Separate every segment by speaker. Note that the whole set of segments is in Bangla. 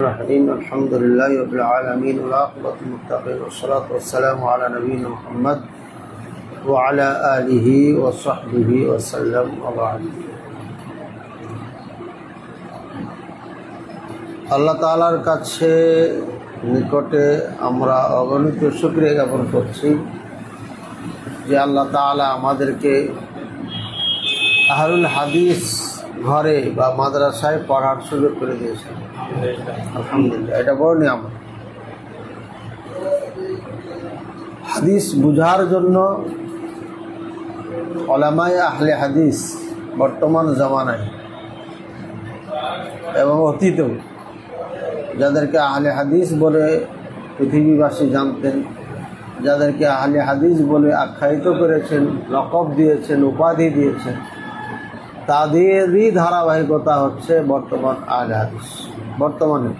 Speaker 1: الرحيم الحمد لله رب العالمين والعاقبة للمتقين والصلاة والسلام على نبينا محمد وعلى آله وصحبه وسلم وبعد। আল্লাহ তাআলার কাছে নিকটে আমরা অগণিত শুকরিয়া জ্ঞাপন করছি যে আল্লাহ তাআলা আমাদেরকে আহলুল হাদিস ঘরে বা মাদ্রাসায় পড়ার সুযোগ করে দিয়েছেন। আলহামদুলিল্লাহ, এটা বড় নিয়ামত। হাদিস বুঝার জন্য উলামায়ে আহলে হাদিস বর্তমান জামানায় এবং অতীতেও যাদেরকে আহলে হাদিস বলে পৃথিবীবাসী জানতেন, যাদেরকে আহলে হাদিস বলে আখ্যায়িত করেছেন, লকব দিয়েছেন, উপাধি দিয়েছেন, তাদেরই ধারাবাহিকতা হচ্ছে বর্তমান আহলে হাদিস। বর্তমানে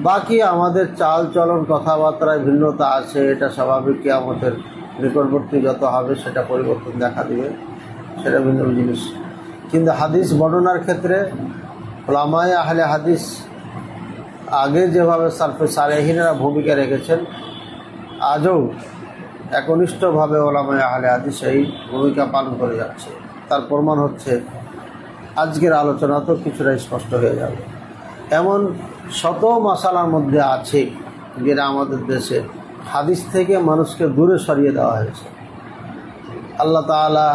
Speaker 1: বাকি আমাদের চাল চলন কথাবার্তায় ভিন্নতা আছে, এটা স্বাভাবিক। কিয়ামতের নিকটবর্তী যত হবে সেটা পরিবর্তন দেখা দিবে, সেটা ভিন্ন জিনিস। কিন্তু হাদিস বর্ণনার ক্ষেত্রে উলামায়ে আহলে হাদিস আগে যেভাবে সালফে সালেহিনরা ভূমিকা রেখেছেন, আজও একনিষ্ঠভাবে উলামায়ে আহলে হাদিস এই ভূমিকা পালন করে যাচ্ছে। তার প্রমাণ হচ্ছে আজকের আলোচনা তো কিছুটা স্পষ্ট হয়ে যাবে। এমন শত মাসালার মধ্যে আছে যেটা আমাদের দেশে হাদিস থেকে মানুষকে দূরে সরিয়ে দেওয়া হয়েছে। আল্লাহ তাআলা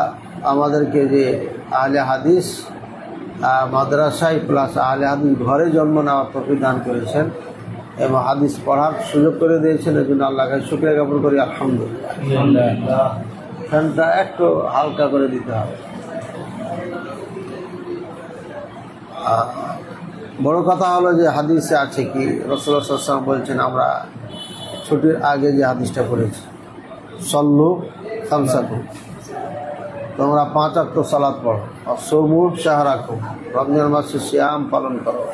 Speaker 1: আমাদেরকে যে আহলে হাদিস মাদ্রাসায় প্লাস আহলে হাদিস ঘরে জন্ম নেওয়ার তৌফিক দান করেছেন এবং হাদিস পড়ার সুযোগ করে দিয়েছেন, এর জন্য আল্লাহকে শুকরিয়া জ্ঞাপন করি। আলহামদুলিল্লাহ। ফ্যানটা একটু হালকা করে দিতে হবে। বড় কথা হলো যে হাদিসে আছে কি, রাসূলুল্লাহ সাল্লাল্লাহু আলাইহি ওয়াসাল্লাম বলছেন, আমরা ছুটির আগে যে হাদিসটা পড়েছি, সল্লু খামসাকুম, তোমরা 5 ওয়াক্ত সালাত পড়ো, আসুমু শাহরাকুম, রমজান মাসে সিয়াম পালন করো,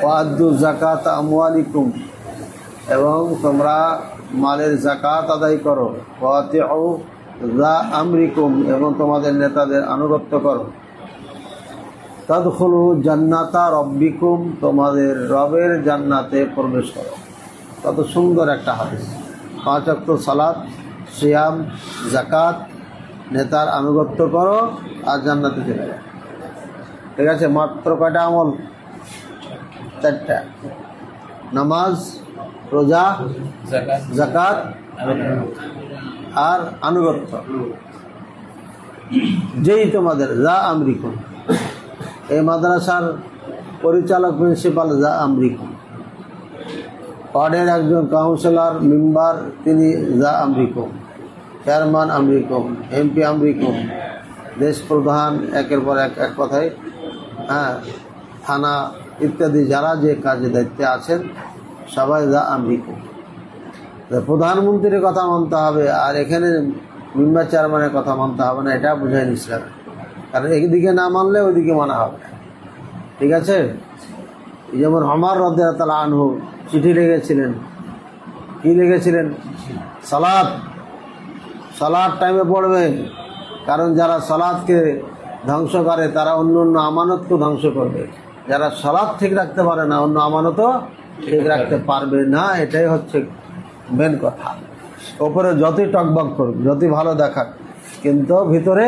Speaker 1: ওয়াদ্দু যাকাত আমওয়ালিকুম, এবং তোমরা মালের যাকাত আদায় করো, ওয়াতিউ যা আমরিকুম, এবং তোমাদের নেতাদের আনুগত্য করো, তাদখুলু জান্নাতা রব্বিকুম, তোমাদের রবের জান্নাতে প্রবেশ করো। কত সুন্দর একটা হাদিস। 5 ওয়াক্ত সালাত, সিয়াম, যাকাত, নেতার আনুগত্য করো আর জান্নাতে চলে যাও। ঠিক আছে, মাত্র কয়টা আমল? 4টা। নামাজ, রোজা, যাকাত আর আনুগত্য। যেই তোমাদের যা আমরিকুম, এই মাদ্রাসার পরিচালক প্রিন্সিপাল যা আমরিকুম, ওয়ার্ডের একজন কাউন্সিলর মেম্বার তিনি যা আমরিকুম, চেয়ারম্যান আমরিকুম, এমপি আমরিকুম, দেশ প্রধান, একের পর এক কথায় থানা ইত্যাদি যারা যে কাজে দায়িত্বে আছেন সবাই যা আমরিকুম। প্রধানমন্ত্রীর কথা মানতে হবে আর এখানে মেম্বার চেয়ারম্যানের কথা মানতে হবে না, এটা বুঝায় ইসলামে। কারণ একদিকে না মানলে ওইদিকে মানা হবে না। ঠিক আছে, যেমন ওমর রাদিয়াল্লাহু আনহু চিঠি লিখেছিলেন। কি লিখেছিলেন? সালাত টাইমে পড়বে, কারণ যারা সালাতকে ধ্বংস করে তারা অন্য অন্য আমানতকে ধ্বংস করবে। যারা সালাত ঠিক রাখতে পারে না অন্য আমানতও ঠিক রাখতে পারবে না। এটাই হচ্ছে মেন কথা। ওপরে যতই টকবক করুক, যতই ভালো দেখাক, কিন্তু ভিতরে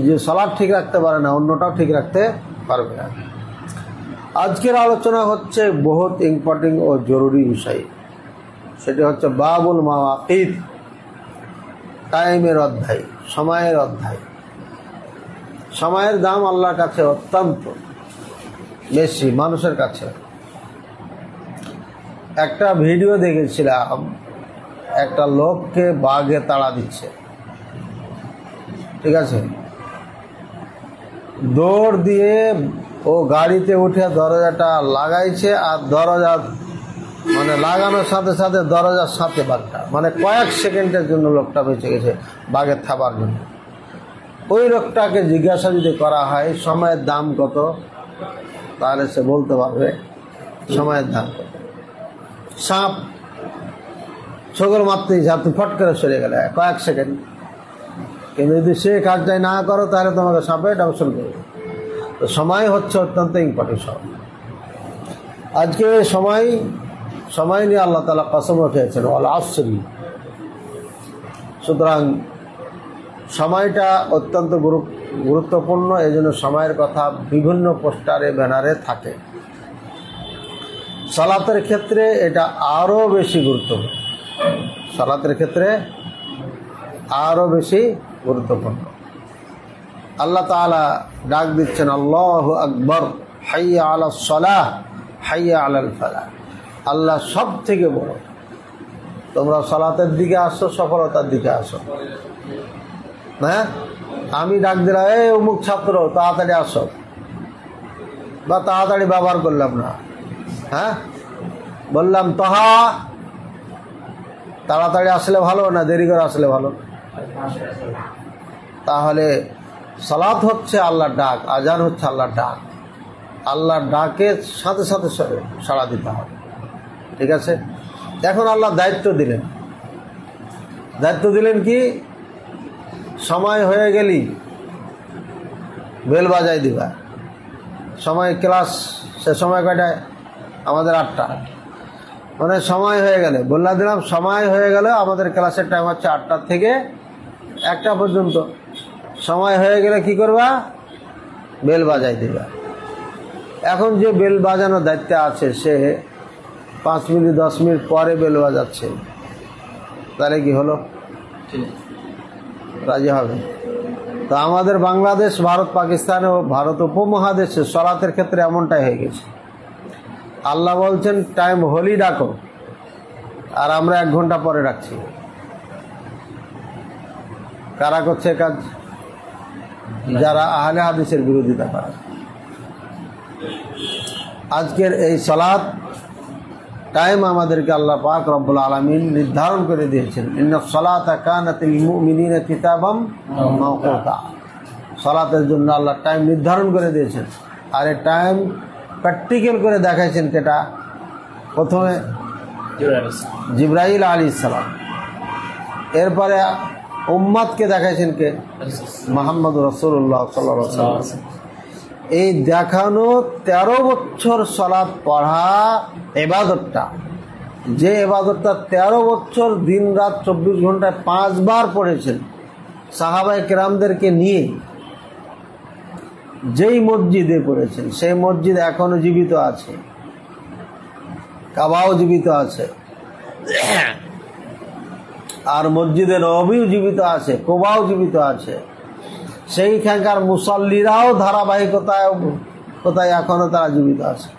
Speaker 1: যে সালাত ঠিক রাখতে পারে না অন্যটাও ঠিক রাখতে পারবে না। আজকের আলোচনা হচ্ছে বহুত ইম্পর্টেন্ট ও জরুরি বিষয়। সেটা হচ্ছে বাবুল মাওয়াকিত, টাইমের অধ্যায়, সময়ের অধ্যায়। সময়ের দাম আল্লাহর কাছে অত্যন্ত বেশি, মানুষের কাছে। একটা ভিডিও দেখেছিলাম, একটা লোককে বাঘে তাড়া দিচ্ছে। ঠিক আছে, দৌড় দিয়ে ও গাড়িতে উঠে দরজাটা লাগাইছে, আর দরজা লাগানোর সাথে সাথে দরজার সাথে বাঘটা, কয়েক সেকেন্ডের জন্য লোকটা বেঁচে গেছে বাঘের থাবার জন্য। ওই লোকটাকে জিজ্ঞাসা যদি করা হয় সময়ের দাম কত, তাহলে সে বলতে পারবে সময়ের দাম কত। সাপ ছোগল মারতেই আপনি ফট করে সরে গেলে কয়েক সেকেন্ড, কিন্তু যদি সে কাজটাই না করো তাহলে তোমাকে সাপে দংশন করবে। তো সময় হচ্ছে অত্যন্ত ইম্পর্টেন্ট। আজকে সময় নিয়ে আল্লাহ তাআলা কসম উঠেছেন ওয়াল আসরি। সুতরাং সময়টা অত্যন্ত গুরুত্বপূর্ণ, এই জন্য সময়ের কথা বিভিন্ন পোস্টারে ব্যানারে থাকে। সালাতের ক্ষেত্রে এটা আরও বেশি গুরুত্বপূর্ণ, সালাতের ক্ষেত্রে আরও বেশি গুরুত্বপূর্ণ। আল্লাহ তাআলা ডাক দিচ্ছেন আল্লাহু আকবার, হাইয়া আলাস সালাহ, হাইয়া আলাল ফালাহ। আল্লাহ সব থেকে বড়, তোমরা সালাতের দিকে আসো, সফলতার দিকে আসো। হ্যাঁ, আমি ডাক দিলাম এই অমুক ছাত্র তাড়াতাড়ি আসো, বা তাড়াতাড়ি ব্যবহার করলাম না, হ্যাঁ বললাম তহা, তাড়াতাড়ি আসলে ভালো না দেরি করে আসলে ভালো? তাহলে সালাত হচ্ছে আল্লাহর ডাক, আজান হচ্ছে আল্লাহর ডাক। আল্লাহর ডাকের সাথে সাথে সাড়া দিতে হবে, ঠিক আছে? এখন আল্লাহ দায়িত্ব দিলেন কি, সময় হয়ে গেলি বেল বাজাই দিবা। সময় ক্লাস সে সময় কয়টায়? আমাদের 8টা, মানে সময় হয়ে গেলে বললা দিলাম সময় হয়ে গেলে আমাদের ক্লাসের টাইম হচ্ছে 8টা থেকে 1টা পর্যন্ত। সময় হয়ে গেলে কি করবা? বেল বাজাই দিবা। এখন যে বেল বাজানোর দায়িত্বে আছে সে 5 মিনিট 10 মিনিট পরে বেল বাজাচ্ছে, তাহলে কি হলো? রাজি হবে? তো আমাদের বাংলাদেশ, ভারত, পাকিস্তান ও ভারত উপমহাদেশে সালাতের ক্ষেত্রে এমনটাই হয়ে গেছে। আল্লাহ বলছেন টাইম হলি ডাকো, আর আমরা 1 ঘন্টা পরে রাখছি। কারা করছে কাজ? যারা আহলে হাদিসের বিরোধিতা করে। আজকের এই সালাত টাইম আমাদেরকে আল্লাহ পাক রব্বুল আলামিন নির্ধারণ করে দিয়েছেন। ইন্নাস সালাতা কানাত লিল মুমিনিনা কিতাবাম মাওকুতা। সালাতের জন্য আল্লাহ টাইম নির্ধারণ করে দিয়েছেন, আর এই টাইম প্র্যাকটিক্যাল করে দেখাইছেন কেটা? প্রথমে জিবরাইল আলাইহিস সালাম, এরপরে উম্মতকে দেখাইছেন কে? মুহাম্মদ রাসূলুল্লাহ সাল্লাল্লাহু আলাইহি ওয়াসাল্লাম। এই দেখানো 13 বছর সালাত পড়া ইবাদতটা, যে ইবাদতটা 13 বছর দিন রাত 24 ঘন্টায় 5 বার পড়েছেন সাহাবায়ে কেরামদেরকে নিয়ে, যেই মসজিদে পড়েছেন সেই মসজিদ এখনো জীবিত আছে, কাবাও জীবিত আছে, আর মসজিদে নববীও জীবিত আছে, কুবাও জীবিত আছে। সেইখানকার মুসল্লিরাও ধারাবাহিকতায় এখনো তারা জীবিত আছে।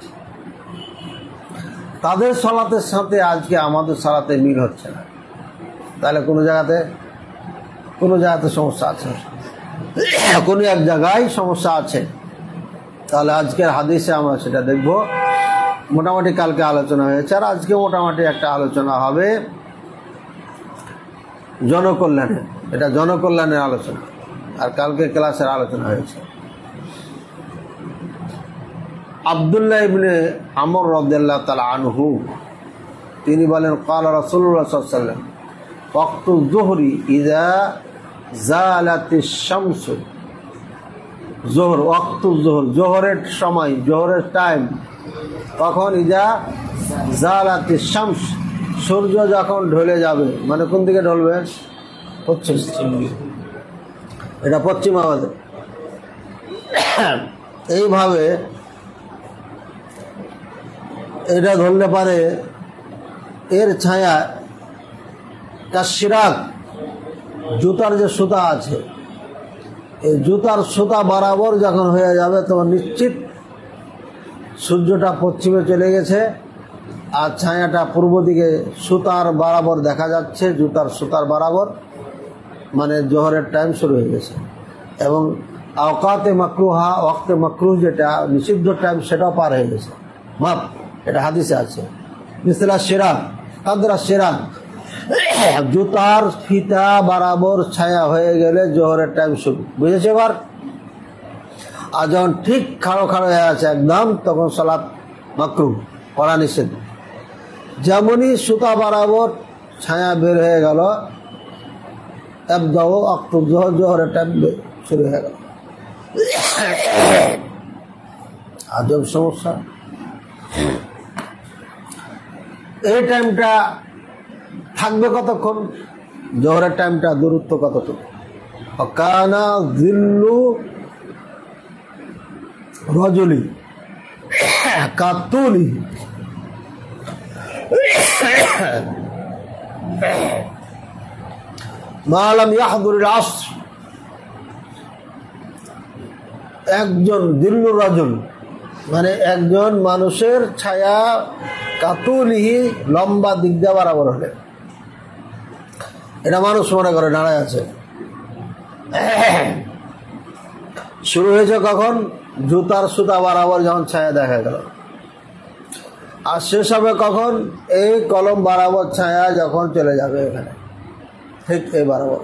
Speaker 1: তাদের সালাতের সাথে আজকে আমাদের সালাতে মিল হচ্ছে না, তাহলে কোনো জায়গাতে সমস্যা আছে, কোনো এক জায়গায় সমস্যা আছে। তাহলে আজকের হাদিসে আমরা সেটা দেখব। মোটামুটি কালকে আলোচনা হয়েছে, আর আজকে মোটামুটি একটা আলোচনা হবে জনকল্যাণের। এটা জনকল্যাণের আলোচনা, আর কালকে ক্লাসের আলোচনা হয়েছে। আব্দুল্লাহ ইবনে আমর রাদিয়াল্লাহু তাআলা আনহু তিনি বলেন ক্বালা রাসূলুল্লাহ সাল্লাল্লাহু আলাইহি ওয়াসাল্লাম ওয়াক্তু যুহরি ইযা জালাতিশ শামসু। যোহর, ওয়াক্তু যোহর, জোহরের সময়, জোহরের টাইম কখন? ইযা জালাতিশ শামস, সূর্য যখন ঢলে যাবে। মানে কোন দিকে ঢলবে? পশ্চিম। এটা পশ্চিম আমাদের। এইভাবে এটা ধরলে পারে এর ছায়া কাশিরাত, জুতার যে সুতা আছে, এই জুতার সুতা বরাবর যখন হয়ে যাবে তখন নিশ্চিত সূর্যটা পশ্চিমে চলে গেছে, আর ছায়াটা পূর্ব দিকে সুতার বরাবর দেখা যাচ্ছে, জুতার সুতার বরাবর, মানে জোহরের টাইম শুরু হয়ে গেছে। এবং আওকাতে মাকরুহা, ওয়াক্তে মাকরুহ যেটা নিষিদ্ধ টাইম, সেটাও পার হয়ে গেছে। মাপ, এটা হাদিসে আছে। মিসলা শিরাক, কাদরা শিরাক, জুতার ফিতা বরাবর ছায়া হয়ে গেলে জোহরের টাইম শুরু। বুঝেছে এবার? আর যখন ঠিক খাড়ো হয়ে আছে একদম, তখন সালাত মাকরুহ, করা নিষেধ। যেমনই সুতা বরাবর ছায়া বের হয়ে গেল, একদম অক্টোবর জোহরের টাইম শুরু হয়ে গেল। আজব সমস্যা। এই টাইমটা থাকবে কতক্ষণ, জোহরের টাইমটা দূরত্ব কতটুকু। কানা জিল্লু রজুলি কাতুলি, মালাম ইয়াহদুরিল আসর, একজন জিল্লু রাজুল মানে একজন মানুষের ছায়া কাতুলিহি লম্বা দিক দিয়ে বরাবর হলে, এটা মানুষ মনে করে দাঁড়ায় আছে। শুরু হয়েছে কখন, জুতার সুতা বরাবর যখন ছায়া দেখা গেল, আর শেষ হবে কখন, এই কলম বরাবর ছায়া যখন চলে যাবে এখানে, ঠিক এই বরাবর।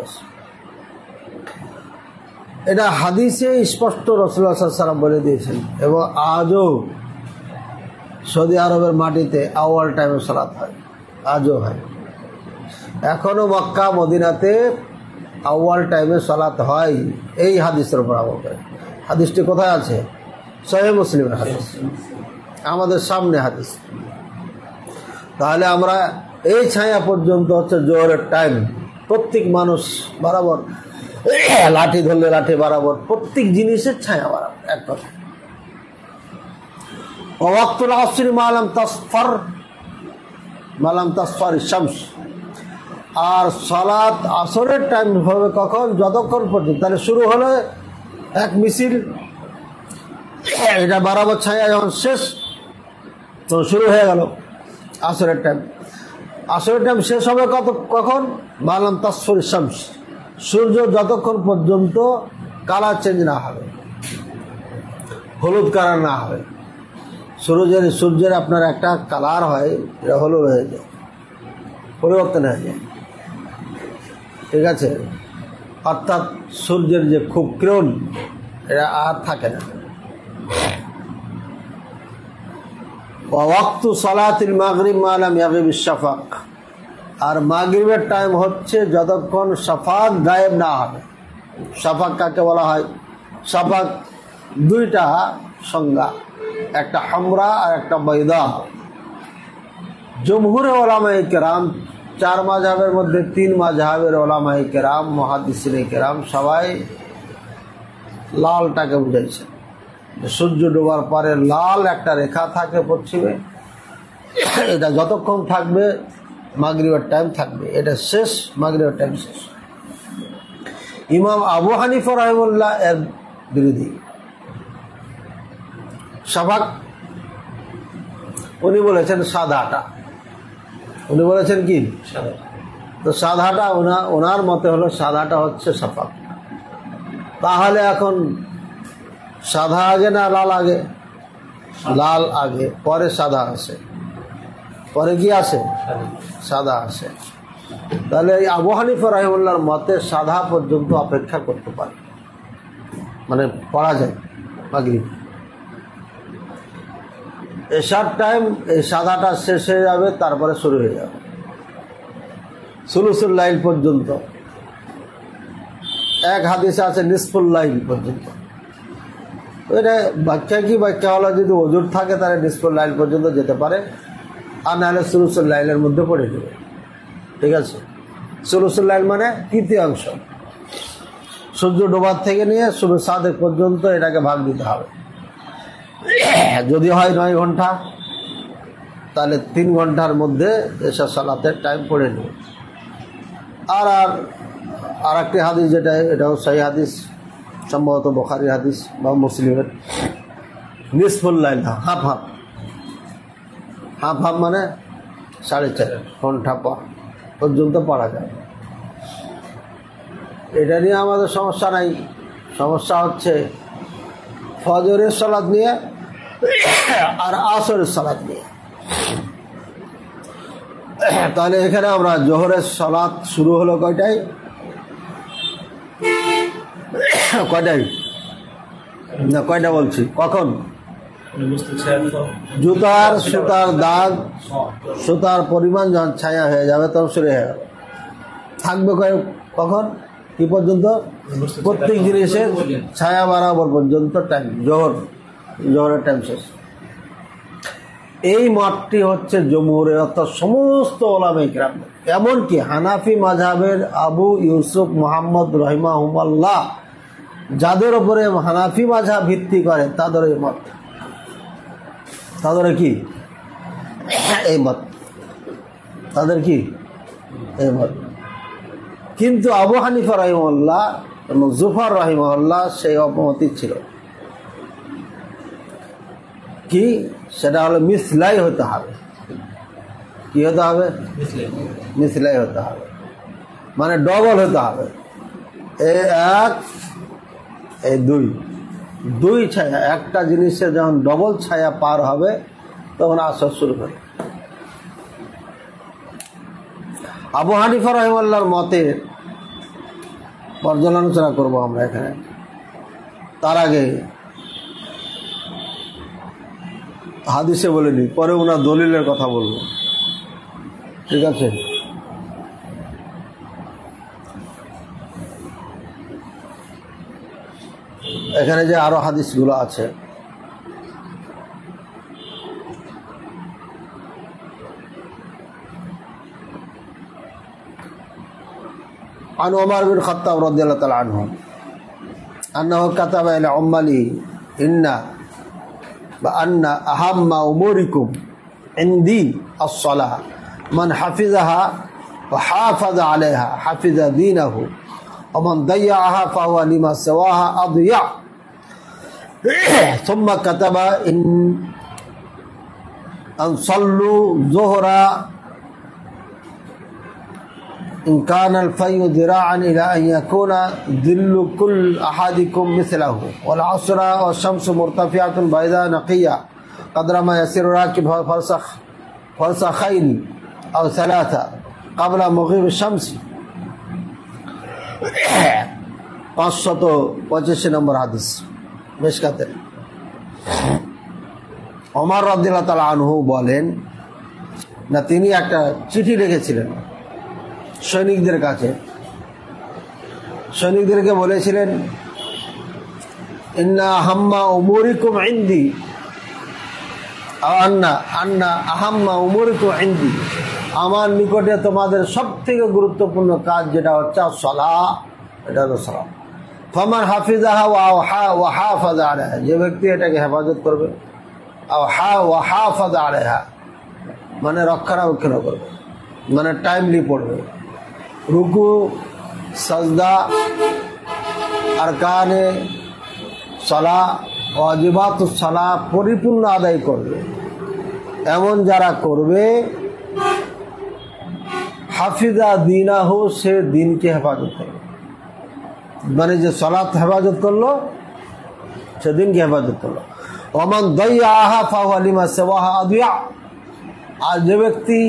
Speaker 1: এটা হাদিসে স্পষ্ট রাসূলুল্লাহ সাল্লাল্লাহু আলাইহি ওয়াসাল্লাম বলে দিয়েছেন, এবং আজও সৌদি আরবের মাটিতে আউয়াল টাইমে সালাত হয়, আজও হয়। এখনো মক্কা মদিনাতে আউয়াল টাইমে সালাত হয়, এই হাদিসের উপর আমল করে। হাদিসটি কোথায় আছে? সহিহ মুসলিমের হাদিস, আমাদের সামনে হাদিস। তাহলে আমরা এই ছায়া পর্যন্ত হচ্ছে জোহরের টাইম, প্রত্যেক মানুষ বরাবর লাঠি ধরলে লাঠি বরাবর, প্রত্যেক জিনিসের ছায়া বরাবর এক কথা। ওয়াক্তুল আসর মালাম তাসফার শামস, আর সালাত আসরের টাইম হবে কখন, যতক্ষণ পর্যন্ত, তাহলে শুরু হলে এক মিছিল, এটা বরাবর ছায়া যখন শেষ তো শুরু হয়ে গেল আসরের টাইম। আসরের টাইম শেষ হবে কখন, মালাম তাসফার শামস, সূর্য যতক্ষণ পর্যন্ত কালার চেঞ্জ না হবে, হলুদ কালার না হবে। সূর্যের আপনার একটা কালার হয়, এটা হলুদ হয়ে যায়, পরিবর্তন হয়ে যায়, ঠিক আছে। অর্থাৎ সূর্যের যে খুব কিরণ, এটা আর থাকে না। ওয়াক্তু সালাতিল মাগরিব মা লাম ইয়াগিবিশ শাফাক, আর মাগরিবের টাইম হচ্ছে যতক্ষণ শাফাক গায়েব না হবে। শাফাক কাকে বলা হয়? শাফাক দুইটা সংজ্ঞা, একটা হামরা আর একটা বাইদা। জমহুরে ওলামায়ে কেরাম, 4 মাযহাবের মধ্যে 3 মাযহাবের ওলামায়ে কেরাম, মুহাদ্দিসিনে কেরাম সবাই লালটাকে বুঝাইছে। সূর্য ডোবার পরে লাল একটা রেখা থাকে পশ্চিমে, এটা যতক্ষণ থাকবে মাগরিবের টাইম থাকবে, এটা শেষ, মাগরিবের টাইম শেষ। ইমাম আবু হানিফা রাহিমাহুল্লাহ এর বিরোধী। শাফাক উনি বলেছেন সাদাটা, উনি বলেছেন কি, তো সাদাটা ওনার মতে হলো সাদাটা হচ্ছে শাফাক। তাহলে এখন সাদা আগে না লাল আগে? লাল আগে, পরে সাদা আসে, পরে কি আসে? সাদা আসে। তাহলে এই আবু হানিফা রাহিমাহুল্লাহর মতে সাদা পর্যন্ত অপেক্ষা করতে পারে, মানে পড়া যায় মাগরিব। এশার টাইম এই সাদাটা শেষ হয়ে যাবে, তারপরে শুরু হয়ে যাবে সুলুসুল লাইল পর্যন্ত। এক হাদিসে আছে নিসফুল লাইল পর্যন্ত। এটা ব্যাখ্যা কি? ব্যাখ্যা হলো যদি ওজুর থাকে তাহলে নিসফুল লাইল পর্যন্ত যেতে পারে, আর নাহলে সুলুসুল লাইলের মধ্যে পড়ে যাবে, ঠিক আছে। সুলুসুল লাইল মানে তৃতীয়াংশ, সূর্য ডোবার থেকে নিয়ে শুভ সাদেক পর্যন্ত এটাকে ভাগ দিতে হবে। যদি হয় 9 ঘন্টা, তাহলে 3 ঘন্টার মধ্যে এশা সালাতের টাইম পড়ে নেবে। আর একটি হাদিস, যেটা এটাও সহিহ হাদিস, সম্ভবত বুখারীর হাদিস বা মুসলিমের, নিসফুল লাইল, হাফ হাফ মানে 4.5 ঘন্টা পর্যন্ত পড়া যায়। এটা নিয়ে আমাদের সমস্যা নাই। সমস্যা হচ্ছে ফজরের সালাত নিয়ে আর আসরের সালাত নিয়ে। তাহলে এখানে আমরা জোহরের সালাত শুরু হলো কয়টায় না কয়টা বলছি, কখন? জুতার সুতার দাগ, সুতার পরিমাণ যখন ছায়া হয়ে যাবে তখন শুরু হয়ে গেল, থাকবে কখন, কি পর্যন্ত? প্রত্যেক জিনিসের ছায়া বরাবর পর্যন্ত টাইম, জোহরের টাইম শেষ। এই মতটি হচ্ছে জমহুরের, অর্থাৎ সমস্ত ওলামায়ে কেরাম, এমনকি হানাফি মাযহাবের আবু ইউসুফ মুহাম্মদ রাহিমাহুল্লাহ, যাদের উপরে হানাফি মাযহাব ভিত্তি করে, তাদের এই মত, তাদের কি এই মত, তাদের কি এই মত। কিন্তু আবু হানিফা রাহিমাহুল্লাহ এবং জুফর রাহিমাহুল্লাহ সেই অপমতি ছিল কি, সেটা হলো মিসলাই হতে হবে। কি হতে হবে? মিসলাই হতে হবে, মানে ডবল হতে হবে। এক, এই দুই, দুই ছায়া, একটা জিনিসের যখন ডবল ছায়া পার হবে তখন আসর শুরু করে। আবু হানিফা রাহিমাহুল্লাহর মতে পর্যালোচনা করবো আমরা এখানে। তার আগে হাদিসে বলিনি, পরে ওনার দলিলের কথা বলবো, ঠিক আছে? এখানে যে আরো হাদিসগুলো আছে, عن عمر بن الخطاب رضي الله تعالى عنه أنه كتب إلى عمله إن أهم أموركم عندي الصلاة من حفظها وحافظ عليها حفظ دينه ومن ضيعها فهو لما سواها أضيع. ثم كتب أن صلوا ظهر إن كان الفي ذراعا إلى أن يكون ذل كل أحدكم مثله والعصر والشمس مرتفعة بيضاء نقية قدر ما يسير راكب فرسخين أو ثلاثة قبل مغيب الشمس. 525 নম্বর হাদিস মিশকাতের। ওমর রাদিয়াল্লাহু তাআলা আনহু বলেন, না তিনি একটা চিঠি লিখেছিলেন সৈনিকদের কাছে, সৈনিকদেরকে বলেছিলেন, ইন্না আহাম্মা উমুরিকুম ইনদি, আন্না আহাম্মা উমুরিকুম ইনদি, আমার নিকটে তোমাদের সব থেকে গুরুত্বপূর্ণ কাজ যেটা হচ্ছে সালাহ, এটা হলো সালাহ। ফামান হাফিজাহা ওয়া হাফাযা আলাইহা, যে ব্যক্তি এটাকে হেফাজত করবে, ওয়া হাফাযা আলাইহা মানে রক্ষণাবেক্ষণ করবে, মানে টাইমলি পড়বে, রুকু সাজদা আরকানে সালাহ ওয়াজিবাতুস সালাহ পরিপূর্ণ আদায় করবে, এমন যারা করবে, হাফিজা দীনাহু, সে দিনকে হেফাজত করবে, মানে যে সালাত হেফাজত করলো সে দিনকে হেফাজত করলো। ওমান দাইয়াহা ফাহুয়া লিমা সাওয়াহা আদিয়া, আর যে ব্যক্তি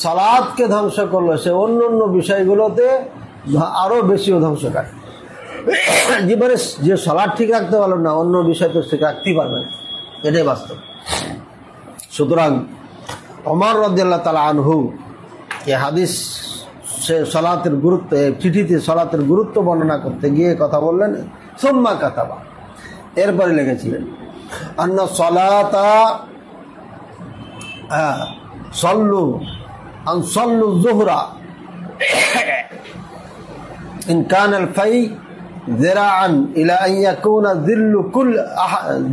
Speaker 1: সালাতকে ধ্বংস করলো সে অন্য অন্য বিষয়গুলোতে আরো বেশিও ধ্বংসকারী। জীবনে যে সালাত ঠিক রাখতে পারলো না, অন্য বিষয় তো ঠিক রাখতেই পারবে না, এটাই বাস্তব। সুতরাং ওমর রাদিয়াল্লাহু তাআলা আনহু এই হাদিস, সে সালাতের গুরুত্ব, চিঠিতে সালাতের গুরুত্ব বর্ণনা করতে গিয়ে কথা বললেন, সুম্মা কাতাবা, এরপরে লিখেছিলেন, আন্না সালাতা সল্লু আন সল্লু যুহরা ইন কানাল ফাই যিরাআন ইলা আন ইয়াকুনা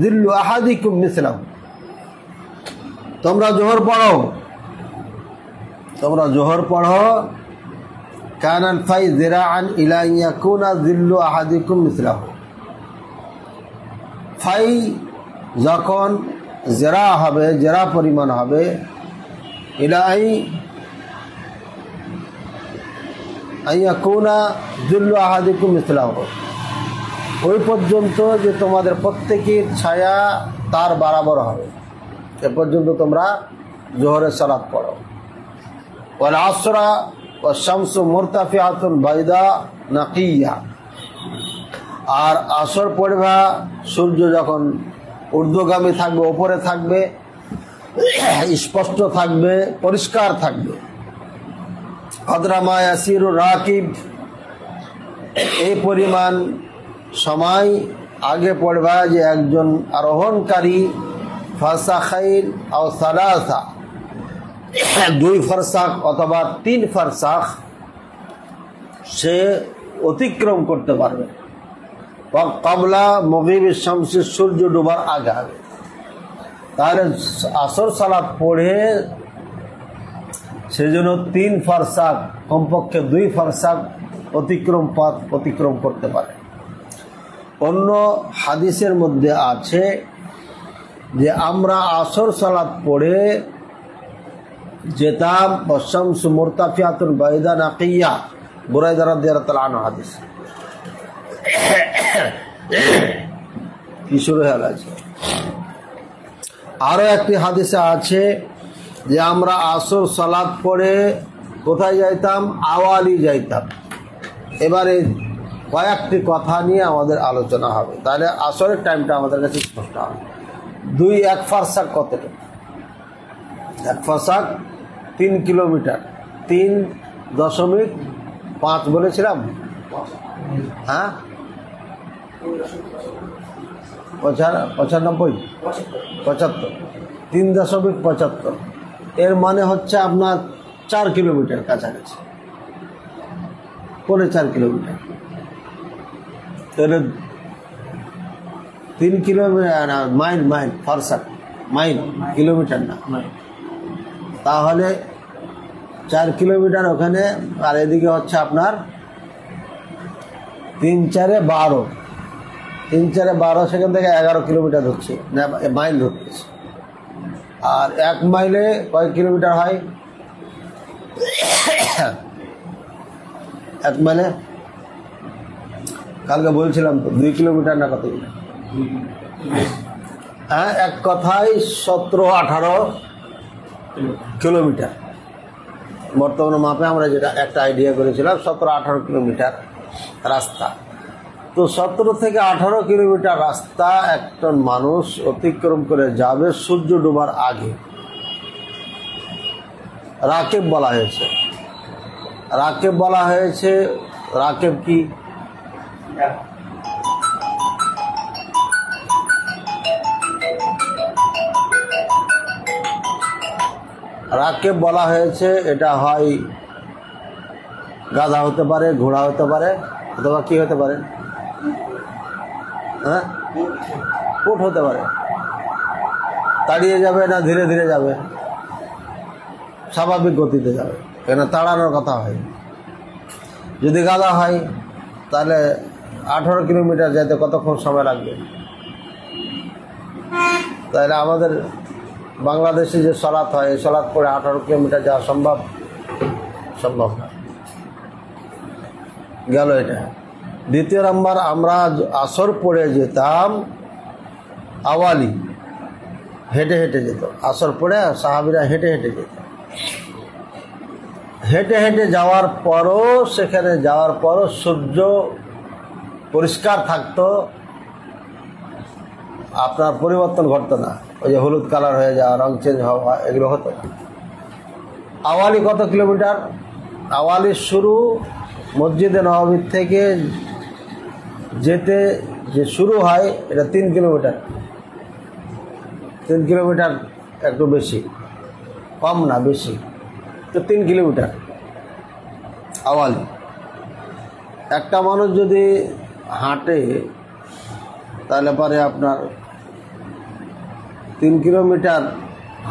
Speaker 1: যিল্লু আহাদিকুম মিসলাহু, তোমরা জোহর পড়ো, তোমরা জোহর পড়ো, কানাল ফাই যিরাআন ইলা আন ইয়াকুনা যিল্লু আহাদিকুম মিসলাহু, ফাই যখন জেরা হবে, জেরা পরিমাণ হবে, ইলাই আইয়াকুনা যুল্লু আহাদিকুম মিসলাহু, ওই পর্যন্ত যে তোমাদের প্রত্যেকের ছায়া তার বরাবর হবে, এ পর্যন্ত তোমরা জোহরের সালাত পড়ো। ওয়াল আসরা ওয়াশ শামসু মুরতাফিআতুন বাইদা নাকিয়া, আর আসর পড়বা সূর্য যখন ঊর্ধ্বগামী থাকবে, ওপরে থাকবে, স্পষ্ট থাকবে, পরিষ্কার থাকবে। আদরামা ইয়াসিরুর রাকিব, এই পরিমাণ সময় আগে পড়বা যে একজন আরোহণকারী ফারসাখাইন আও সালাসা, 2 ফারসাখ অথবা 3 ফারসাখ সে অতিক্রম করতে পারবে ক্বাবলা মাগরিবিশ শামসি, সূর্য ডোবার আগে আগে। তাহলে আসর সালাত পড়ে সেজন্য 3 ফারসাখ, কমপক্ষে 2 ফারসাখ অতিক্রম করতে পারে। অন্য হাদিসের মধ্যে আছে যে আমরা আসর সালাত পড়ে যেতাম শামসু মুরতাফিয়াতুন বাইদা নাকিয়া, বুরাইদা রাদিয়াল্লাহু তাআলা আনহু হাদিস। কি শুরু হয়ে আছে। আরো একটি হাদিসে আছে যে আমরা আসর সালাত পড়ে কোথায় যাইতাম? আওয়ালি যাইতাম। এবারে কয়েকটি কথা নিয়ে আমাদের আলোচনা হবে, তাহলে আসরের টাইমটা আমাদের কাছে স্পষ্ট হবে। 1 ফারসাখ কতটা? 1 ফারসাখ 3 কিলোমিটার, 3.5 বলেছিলাম। হ্যাঁ, 95, 75, 3.75। এর মানে হচ্ছে আপনার 4 কিলোমিটার কাছাকাছি, 4.5 কিলোমিটার। তাহলে 3 কিলোমিটার মাইল ফারসাখ, মাইল, কিলোমিটার না। তাহলে 4 কিলোমিটার ওখানে, আর এদিকে হচ্ছে আপনার 3 4 12, 3 4 12, সেখান থেকে 11 কিলোমিটার হচ্ছে, মাইল ধরতেছে। আর 1 মাইলে কয় কিলোমিটার হয়? 1 মাইলে কালকে বলছিলাম তো 2 কিলোমিটার না কত? হ্যাঁ, এক কথায় 17-18 কিলোমিটার। বর্তমানে মাপে আমরা যেটা একটা আইডিয়া করেছিলাম 17-18 কিলোমিটার রাস্তা। তো 17 থেকে 18 কিলোমিটার রাস্তা একজন মানুষ অতিক্রম করে যাবে সূর্য ডোবার আগে। রাকেব বলা হয়েছে। রাকেব কি? রাকেব বলা হয়েছে, এটা হয় গাধা হতে পারে, ঘোড়া হতে পারে, অথবা কি হতে পারে? হ্যাঁ, উট হতে পারে। তাড়িয়ে যাবে না ধীরে ধীরে যাবে? স্বাভাবিক গতিতে যাবে, কেন তাড়ানোর কথা হয়। যদি গাধা হয় তাহলে 18 কিলোমিটার যেতে কতক্ষণ সময় লাগবে? তাহলে আমাদের বাংলাদেশে যে সালাত হয়, এই সালাত পরে 18 কিলোমিটার যাওয়া সম্ভব না। গেল এটা। দ্বিতীয় নাম্বার, আমরা আসর পড়ে যেতাম আওয়ালি, হেঁটে হেঁটে যেত। আসর পড়ে সাহাবীরা হেঁটে হেঁটে যেত। হেঁটে হেঁটে যাওয়ার পরও, সেখানে যাওয়ার পরও সূর্য পরিষ্কার থাকতো, আপনার পরিবর্তন ঘটতো না। ওই যে হলুদ কালার হয়ে যাওয়া, রং চেঞ্জ হওয়া, এগুলো হতো না। আওয়ালি কত কিলোমিটার? আওয়ালি শুরু মসজিদে নববী থেকে যেতে যে শুরু হয়, এটা 3 কিলোমিটার। 3 কিলোমিটার, একটু বেশি, কম না বেশি, তো 3 কিলোমিটার আওয়ালি। একটা মানুষ যদি হাঁটে তাহলে পরে আপনার 3 কিলোমিটার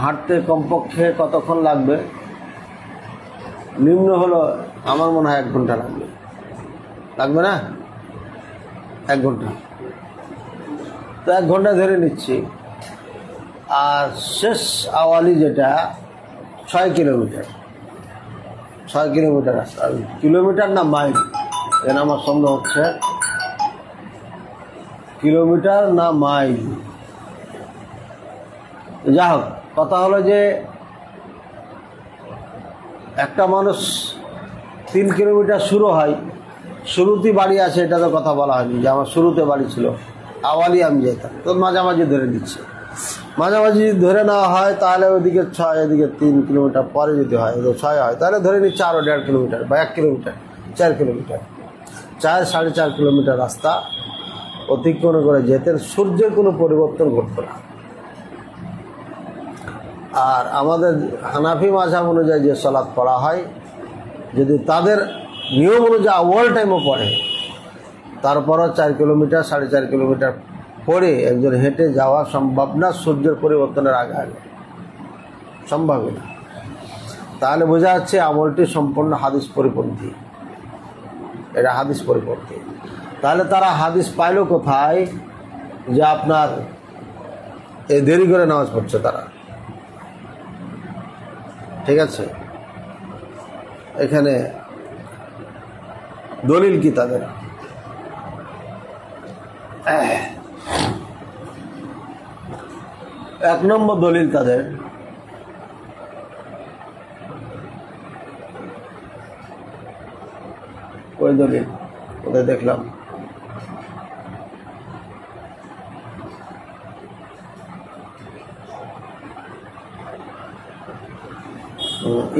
Speaker 1: হাঁটতে কমপক্ষে কতক্ষণ লাগবে? নিম্ন হলো আমার মনে হয় 1 ঘন্টা লাগবে না? 1 ঘন্টা। তো 1 ঘন্টা ধরে নিচ্ছি। আর শেষ আওয়ালি যেটা 6 কিলোমিটার, 6 কিলোমিটার রাস্তা। কিলোমিটার না মাইল, এর আমার সন্দেহ হচ্ছে কিলোমিটার না মাইল। যা হোক, কথা হলো যে একটা মানুষ 3 কিলোমিটার শুরু হয়, শুরুতেই বাড়ি আছে, এটা তো কথা বলা হয়নি যে আমার শুরুতে বাড়ি ছিল, আওয়ালি আমি যেতাম। তো মাঝামাঝি ধরে দিচ্ছে। মাঝামাঝি ধরে নেওয়া হয় তাহলে ওইদিকে 6, এদিকে 3 কিলোমিটার পরে যদি হয়, 6 হয়, তাহলে ধরে নিচ্ছে আরও 1.5 কিলোমিটার বা 1 কিলোমিটার, 4 কিলোমিটার, 4-4.5 কিলোমিটার রাস্তা অতিক্রম করে যেতেন। সূর্যের কোনো পরিবর্তন ঘটত না। আর আমাদের হানাফি মাযহাব অনুযায়ী যে সালাত পড়া হয়, যদি তাদের নিয়ম অনুযায়ী ওয়াল টাইমও পড়ে, তারপরও 4 কিলোমিটার 4.5 কিলোমিটার পরে একজন হেঁটে যাওয়া সম্ভব না সূর্যের পরিবর্তনের আগে আগে, সম্ভবই না। তাহলে বোঝা যাচ্ছে আমলটি সম্পূর্ণ হাদিস পরিপন্থী, এটা হাদিস পরিপন্থী। তাহলে তারা হাদিস পাইল কোথায় যে আপনার এই দেরি করে নামাজ পড়ছে তারা? ঠিক আছে, এখানে দলিল কি তাদের? এক নম্বর দলিল তাদের, ওই দলিল ওদের দেখলাম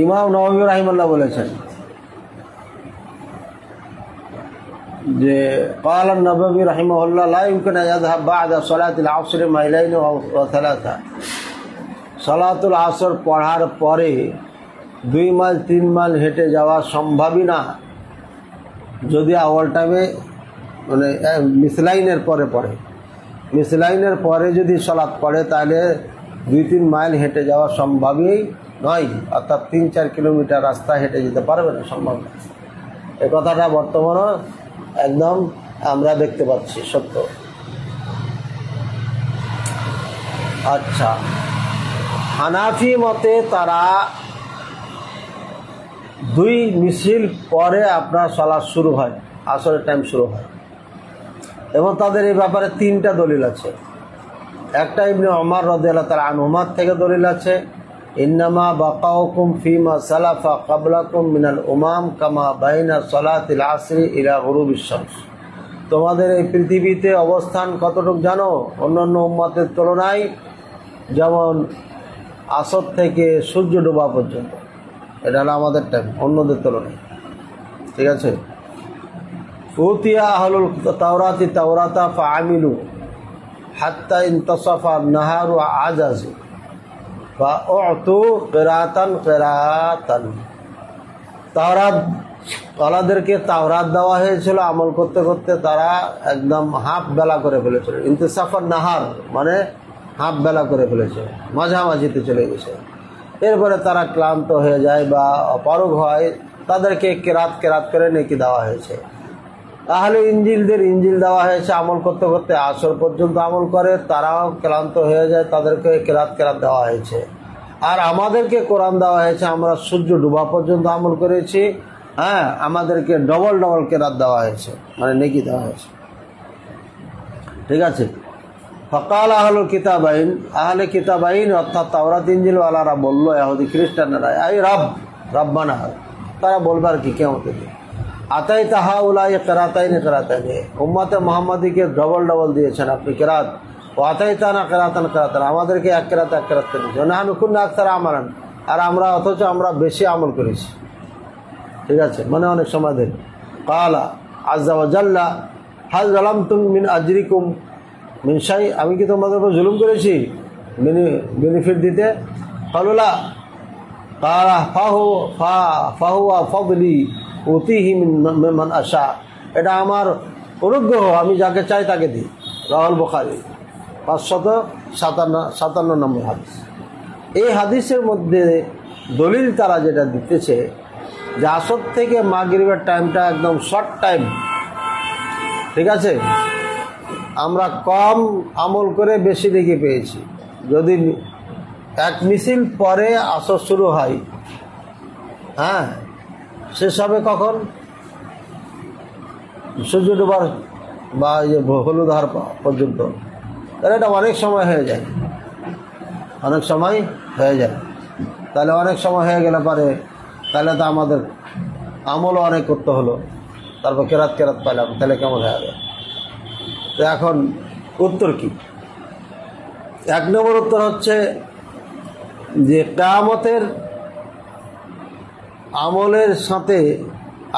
Speaker 1: ইমাম নববী রাহিমাহুল্লাহ বলেছেন যে قال النبوي رحمه الله لا يمكن أن يذهب بعد صلاة العصر ميلين وثلاثة। সালাতুল আসর পড়ার পরে 2 মাইল 3 মাইল হেঁটে যাওয়া সম্ভবই না যদি আওয়াল টাইমে মানে মিসলাইনের পরে পড়ে। মিসলাইনের পরে যদি সালাত পড়ে তাহলে 2-3 মাইল হেঁটে যাওয়া সম্ভবই নয়, অর্থাৎ 3-4 কিলোমিটার রাস্তা হেঁটে যেতে পারবে না, সম্ভব না। এই কথাটা বর্তমানে একদম আমরা দেখতে পাচ্ছি সত্য। আচ্ছা, হানাফি মতে তারা 2 মিছিল পরে আপনার সালাত শুরু হয়, আসরের টাইম শুরু হয়, এবং তাদের এই ব্যাপারে 3টা দলিল আছে। একটা ইবনে ওমর রাদিয়াল্লাহু তাআলা আনহুমা থেকে দলিল আছে, ইন্নামা বাকাউকুম ফিমা সালাফা ক্বাবলাকুম মিনাল উমাম কামা বাইনা সালাতিল আসরি ইলা গুরুবিশ শামস। তোমাদের এই পৃথিবীতে অবস্থান কতটুকু জানো? অন্যান্য উম্মতের তুলনায় যেমন আসর থেকে সূর্য ডোবা পর্যন্ত, এটা হলো আমাদের টাইম অন্যদের তুলনায়। ঠিক আছে, উতিয়া আহলুল তাওরাতি তাওরাতা ফাআমিলু হাত্তা ইনতাসাফা নাহারু আজাজু বা উতু কিরাতান কিরাতান। তাওরাত ওয়ালাদেরকে তাওরাত দেওয়া হয়েছিল, আমল করতে করতে তারা একদম হাফ বেলা করে ফেলেছিল। ইনতিসাফার নাহার মানে হাফ বেলা করে ফেলেছে, মাঝামাঝিতে চলে গেছে। এরপরে তারা ক্লান্ত হয়ে যায় বা অপারগ হয়, তাদেরকে কেরাত কেরাত করে নেকি দেওয়া হয়েছে। তাহলে ইঞ্জিলদের ইঞ্জিল দেওয়া হয়েছে, আমল করতে করতে আসর পর্যন্ত আমল করে, তারাও ক্লান্ত হয়ে যায়, তাদেরকে কেরাত কেরাত দেওয়া হয়েছে। আর আমাদেরকে কোরআন দেওয়া হয়েছে, আমরা সূর্য ডুবা পর্যন্ত আমল করেছি, হ্যাঁ, আমাদেরকে ডবল ডবল কেরাত দেওয়া হয়েছে, মানে নেকি দেওয়া হয়েছে। ঠিক আছে, ফকাল আহলুল কিতাবাইন, আহলে কিতাবাইন অর্থাৎ তাওরাত ইঞ্জিলওয়ালারা বলল, ইহুদি খ্রিস্টানরা, এই রব রব্বানা, তারা বলবার কি কিয়ামতের দিন, আতাইতা হাউলাই কিরাতাইনি কিরাতাইনি, উম্মতে মুহাম্মাদিকে ডবল ডবল দিয়েছেন আপনি কেরাত, ও আতাইতানা কিরাতান কিরাতান, আমাদেরকে এক কেরাত এক কেরাত দিয়েছেন, নাহনু কুননা আকসারা আমালান, আর আমরা অথচ আমরা বেশি আমল করেছি। ঠিক আছে, মানে অনেক সময় দেন। ক্বালা আযজা ওয়া জাল্লা হাল যালামতুম মিন আজরিকুম মিন শাই, আমি কি তোমাদের উপর জুলুম করেছি বেনিফিট দিতে? ক্বালুলা ক্বালা ফাহুয়া ফাদলি উতিহি মিমান আশা, এটা আমার অনুগ্রহ, আমি যাকে চাই তাকে দিই। রাওয়াহুল বুখারী 557 নম্বর হাদিস। এই হাদিসের মধ্যে দলিল তারা যেটা দিতেছে যে আসর থেকে মাগরিবের টাইমটা একদম শর্ট টাইম। ঠিক আছে, আমরা কম আমল করে বেশি দেখে পেয়েছি। যদি 1 মিছিল পরে আসর শুরু হয়, হ্যাঁ, শেষ হবে কখন? সূর্য ডোবার বা হলুদ হার পর্যন্ত। তাহলে এটা অনেক সময় হয়ে যায়, অনেক সময় হয়ে যায়। তাহলে অনেক সময় হয়ে গেলে পারে তাহলে তো আমাদের আমলও অনেক করতে হলো, তারপর কেরাত কেরাত পাইলাম, তাহলে কেমন হয়ে যাবে? তো এখন উত্তর কি? 1 নম্বর উত্তর হচ্ছে যে কিয়ামতের আমলের সাথে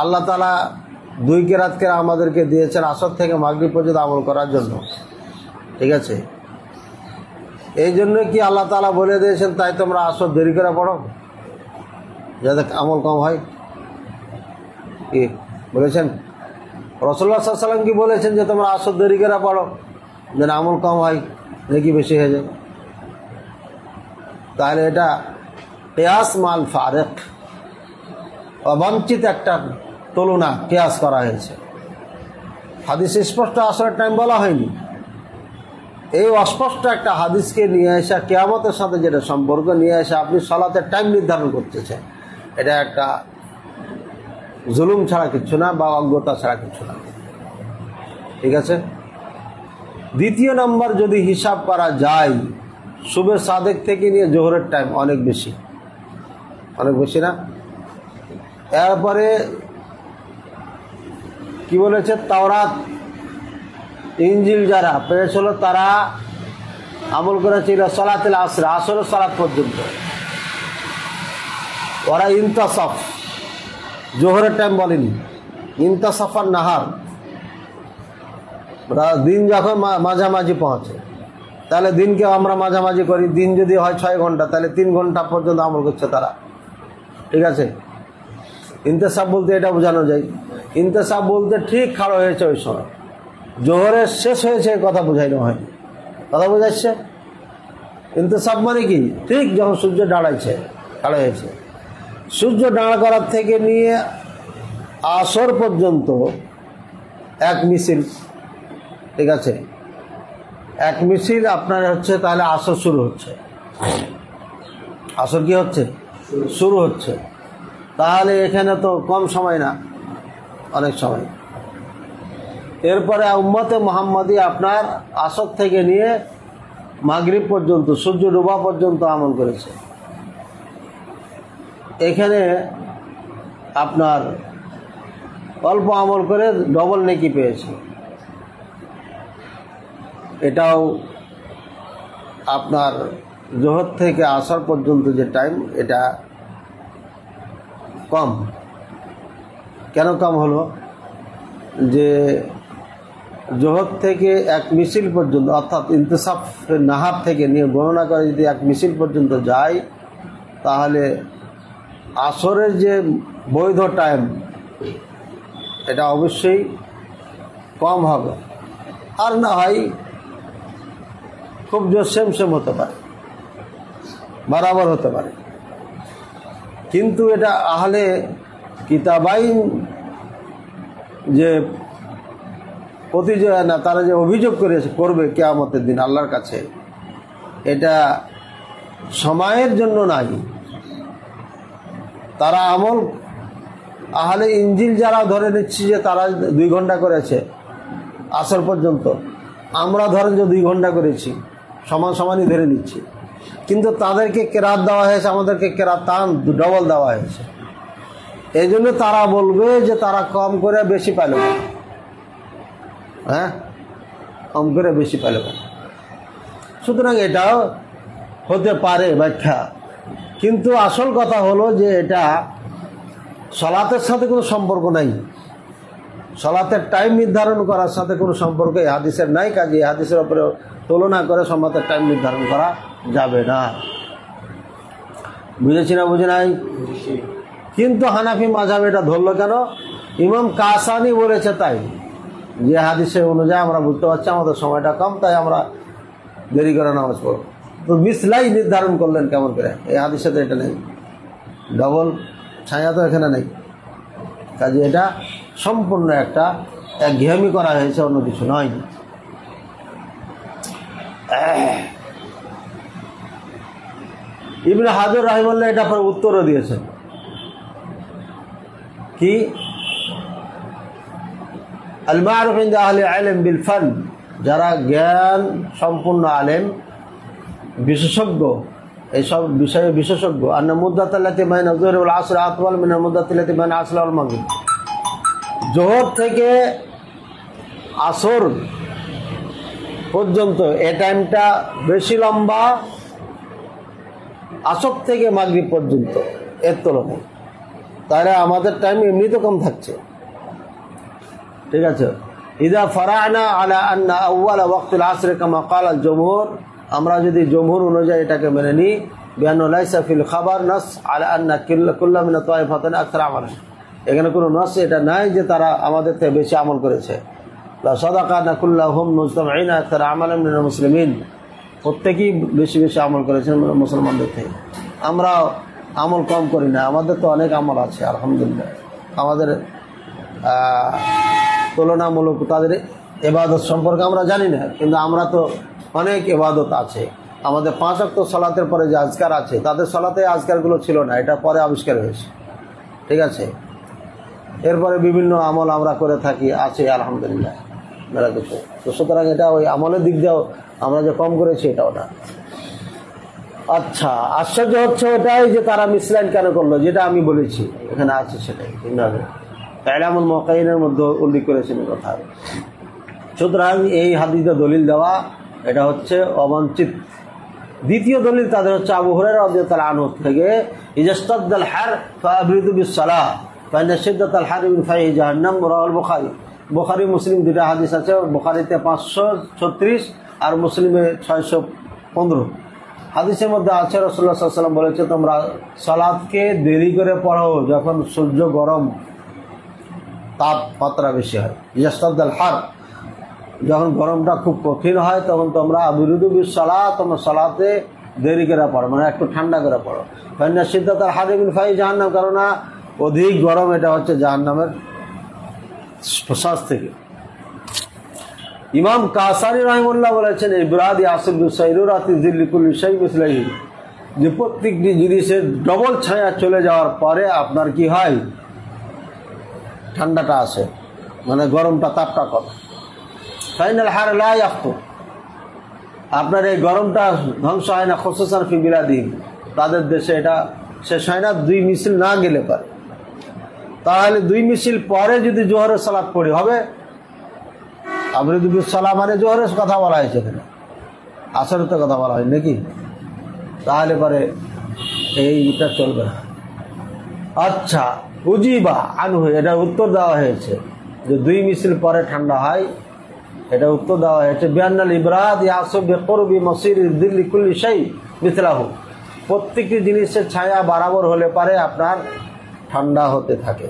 Speaker 1: আল্লাহ তাআলা 2 কেরাত করে আমাদেরকে দিয়েছেন আসর থেকে মাগরিব পর্যন্ত আমল করার জন্য। ঠিক আছে, এই জন্য কি আল্লাহ তাআলা বলে দিয়েছেন তাই তোমরা আসর দেরি করে পড়ো যাতে আমল কম হয়? কি বলেছেন? রাসূলুল্লাহ সাল্লাল্লাহু আলাইহি ওয়াসাল্লাম কি বলেছেন যে তোমরা আসর দেরি করে পড়ো যেন আমল কম হয়, নেকি বেশি হয়ে যায়? তাহলে এটা কিয়াস মাল ফারিক, অবাঞ্ছিত একটা তুলনা কিয়াস করা হয়েছে। হাদিসে স্পষ্ট আসরের টাইম বলা হয়নি। এই অস্পষ্ট একটা হাদিসকে নিয়ে আসা, কিয়ামতের সাথে যেটা সম্পর্ক নিয়ে আসা, আপনি সালাতের টাইম নির্ধারণ করতেছেন, এটা একটা জুলুম ছাড়া কিছু না, বা অজ্ঞতা ছাড়া কিছু না। ঠিক আছে। দ্বিতীয় নম্বর, যদি হিসাব করা যায়, সুবে সাদেক থেকে নিয়ে জোহরের টাইম অনেক বেশি, অনেক বেশি না? এরপরে কি বলেছে, তাওরাত ইনজিল যারা পেয়েছিল তারা আমল করেছিল সালাতুল আসর, আসরের সালাত পর্যন্ত। ওরা ইনতাসাফ, জোহরের টাইম বলেনি, ইনতাসাফার নাহার, দিন যখন মাঝামাঝি পৌঁছে, তাহলে দিনকে আমরা মাঝামাঝি করি। দিন যদি হয় 6 ঘন্টা, তাহলে 3 ঘন্টা পর্যন্ত আমল করছে তারা। ঠিক আছে। ইনতেসাব বলতে এটা বোঝানো যায়, ইনতেসাব বলতে ঠিক খাড়া হয়েছে ওই সময়, জোহরের শেষ হয়েছে কথা বোঝাইনো হয়, কথা বোঝাচ্ছে। ইনতেসাব মানে কি, ঠিক যখন সূর্য দাঁড়াইছে, খাড়া হয়েছে। সূর্য দাঁড়া করার থেকে নিয়ে আসর পর্যন্ত এক মিছিল। ঠিক আছে, এক মিছিল আপনার হচ্ছে, তাহলে আসর শুরু হচ্ছে। আসর কি হচ্ছে? শুরু হচ্ছে। তাহলে এখানে তো কম সময় না, অনেক সময়। এরপরে উম্মতে মুহাম্মাদি আপনার আসর থেকে নিয়ে মাগরিব পর্যন্ত, সূর্য ডোবা পর্যন্ত আমল করেছে। এখানে আপনার অল্প আমল করে ডবল নেকি পেয়েছে। এটাও আপনার জোহর থেকে আসর পর্যন্ত যে টাইম, এটা কম। কেন কম হলো? যে জোহর থেকে এক মিছিল পর্যন্ত, অর্থাৎ ইনতিসাফ নাহার থেকে নিয়ে গণনা করে যদি এক মিছিল পর্যন্ত যায়, তাহলে আসরের যে বৈধ টাইম, এটা অবশ্যই কম হবে। আর না হয় খুব জোর সেম সেম হতে পারে, বরাবর হতে পারে। কিন্তু এটা আহলে কিতাবাইন যে না, তারা যে অভিযোগ করবে কিয়ামতের দিন আল্লাহর কাছে, এটা সময়ের জন্য নাই। তারা আমল, আহলে ইনজিল যারা ধরে নিচ্ছি যে তারা 2 ঘন্টা করেছে আসর পর্যন্ত, আমরা ধরেন যে 2 ঘন্টা করেছি, সমান সমানই ধরে নিচ্ছি। কিন্তু তাদেরকে কেরাত দেওয়া হয়েছে, আমাদেরকে কেরাত ডবল দেওয়া হয়েছে। এই জন্য তারা বলবে যে তারা কম করে বেশি পাইল, হ্যাঁ, কম করে বেশি পাইল। সুতরাং এটাও হতে পারে ব্যাখ্যা, কিন্তু আসল কথা হলো যে এটা সালাতের সাথে কোনো সম্পর্ক নাই। সালাতের টাইম নির্ধারণ করার সাথে কোনো সম্পর্ক এই হাদিসের নাই। কাজে এই হাদিসের উপরে তুলনা করে সালাতের টাইম নির্ধারণ করা যাবে না। বুঝেছি না? বুঝে নাই? কিন্তু হানাফি মাযহাব এটা ধরলো কেন? ইমাম কাসানি বলেছে তাই, যে হাদিসের অনুযায়ী আমরা বুঝতে পারছি আমাদের সময়টা কম, তাই আমরা দেরি করে নামাজ পড়ব। তো মিসলাই নির্ধারণ করলেন কেমন করে? এই হাদিসে তো এটা নেই, ডবল ছায়া তো এখানে নেই। কাজে এটা সম্পূর্ণ একটা একঘেয়েমি করা হয়েছে, অন্য কিছু নয়। ইবনে হাজার রাহিমাহুল্লাহ এটা পর উত্তরও দিয়েছেন কি, আল মা'রুফ ইনদা আহলি ইলম বিল ফান, যারা জ্ঞান সম্পূর্ণ আলেম, বিশেষজ্ঞ, এইসব বিষয়ে বিশেষজ্ঞ, আন্না মুদ্দাতাল্লাতি বাইনা যুহর ওয়াল আসর আতওয়াল মিন আল মুদ্দাতাল্লাতি বাইনা আসর ওয়াল মাগরিব, জোহর থেকে আসর পর্যন্ত এই টাইমটা বেশি লম্বা আসর থেকে মাগরিব পর্যন্ত এর তুলনায়। তাহলে আমাদের টাইম এমনি তো কম থাকছে। ঠিক আছে। ইদা ফারানা আলা আন্না আউয়ালা ওয়াক্তুল আসর কামা ক্বালা আল জুমহুর আমরা যদি জমহুর অনুযায়ী এটাকে মেনে নিই, বিআন্না লাইসা ফিল খাবার নাস আলা আন্না কুল্লা মিন তাইফাতিন আকতার আমালান, এখানে কোনো নাস এটা নাই যে তারা আমাদের থেকে বেশি আমল করেছে। লা সাদাকানা কুল্লাহুম মুজতামিউনা আকতার আমালান মিনাল মুসলিমিন, প্রত্যেকেই বেশি বেশি আমল করেছেন মুসলমানদের থেকে। আমরা আমল কম করি না, আমাদের তো অনেক আমল আছে আলহামদুলিল্লাহ। আমাদের তুলনামূলক তাদের ইবাদত সম্পর্কে আমরা জানি না, কিন্তু আমরা তো অনেক ইবাদত আছে। আমাদের 5 ওয়াক্ত সালাতের পরে যে আজকার আছে, তাদের সালাতে আজকারগুলো ছিল না, এটা পরে আবিষ্কার হয়েছে, ঠিক আছে। এরপরে বিভিন্ন আমল আমরা করে থাকি, আছে আলহামদুলিল্লাহ মেলা কিছু। তো সুতরাং এটা ওই আমলের দিক দিয়েও আমরা যে কম করেছি এটাও না। আচ্ছা, আশ্চর্য হচ্ছে ওটাই যে তারা মিসলাইন কেন করলো, যেটা আমি বলেছি এখানে আছে সেটাই ভিন্নভাবে ইলামুল মুওয়াক্কিনের মধ্যে উল্লেখ করেছেন কথা। সুতরাং এই হাদিসে দলিল দেওয়া এটা হচ্ছে অবাঞ্ছিত। দ্বিতীয় দলিল তাদের হচ্ছে আবু হুরায়রা রাদিয়াল্লাহু আনহু থেকে, ইজাস্তাদাল হার ফাআবরিদু বিসসালাহ ফাইন্না শিদ্দাতাল হার মিন ফাহি জাহান্নাম, রাওয়াহুল বুখারী। বুখারী মুসলিম দুটো হাদিস আছে, বুখারীতে 536 আর মুসলিমে 615। হাদিসের মধ্যে আছে রাসূলুল্লাহ সাল্লাল্লাহু আলাইহি ওয়াসাল্লাম বলেছে, তোমরা সালাতকে দেরি করে পড়ো যখন সূর্য গরম, তাপমাত্রা বেশি হয়। ইজাস্তাদাল হার, যখন গরমটা খুব কঠিন হয় তখন তোমরা আবরিদু বিসসালাহ, তোমরা সালাতে দেরি করে পড়ো, মানে একটু ঠান্ডা করে পড়ো। ফাইন্না শিদ্দাতাল হার মিন ফাহি জাহান্নাম, কারণ অধিক গরম এটা হচ্ছে জাহান্নামের শ্বাস থেকে। ইমাম কাসানি রাহিমাহুল্লাহ বলেছেন, ইবরাদি আসল বিসাইরুরাতি যিল্লি কুল্লি শাই মিসলাহি, যে প্রত্যেকটি জিনিসের ডবল ছায়া চলে যাওয়ার পরে আপনার কি হয়, ঠান্ডাটা আসে, মানে গরমটা তাপটা কম। ফাইনাল হার লা ইয়াফতু, আপনার এই গরমটা ধ্বংস হয় না, খুসুসান ফি বিলাদিহিম, তাদের দেশে এটা শেষ হয় না 2 মিছিল না গেলে পারে। তাহলে 2 মিছিল পরে যদি জোহরের সালাত পড়ি হবে, আবরিদু বিসসালাহ মানে জোহরের কথা বলা হয়েছে, এখানে আসরের তো কথা বলা হয় নাকি, তাহলে পরে এইটা চলবে না। আচ্ছা, উজিবা আনহু, এটা উত্তর দেওয়া হয়েছে যে 2 মিছিল পরে ঠান্ডা হয়, এটা উত্তর দেওয়া হয়েছে বিআন্নাল ইবরাদ ইয়াসুব বিকুরবি মাসিরিল যিল্লি কুল্লি শাই মিসলাহু, প্রত্যেকটি জিনিসের ছায়া বরাবর হলে পারে আপনার ঠান্ডা হতে থাকে,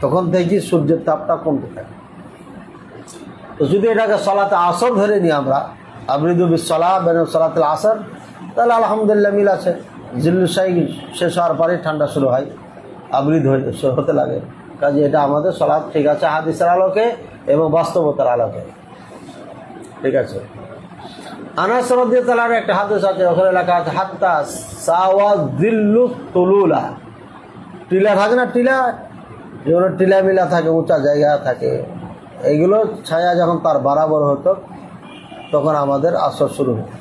Speaker 1: তখন থেকে সূর্যের তাপটা কমতে থাকে। তো যদি এটাকে সালাতে আসর ধরে নিই আমরা, আবরিদু বিসসালাহ বাইনা সালাতুল আসর, তাহলে আলহামদুলিল্লাহ মিল আছে। জিল্লু শাই শেষ হওয়ার পরে ঠান্ডা শুরু হয়, আবরিদ হতে লাগে। কাজে এটা আমাদের সালাত ঠিক আছে হাদিসের আলোকে এবং বাস্তবতার আলোকে, ঠিক আছে। আনাস রাদিয়াল্লাহু আনহু একটা হাদিস আছে, ওখানে লেখা আছে হাত্তা সাওয়া যিল্লু তুলুলা, টিলা থাকে না, টিলা যেগুলো টিলা মিলা থাকে, উঁচা জায়গা থাকে, এইগুলো ছায়া যখন তার বরাবর হতো তখন আমাদের আসর শুরু হতো,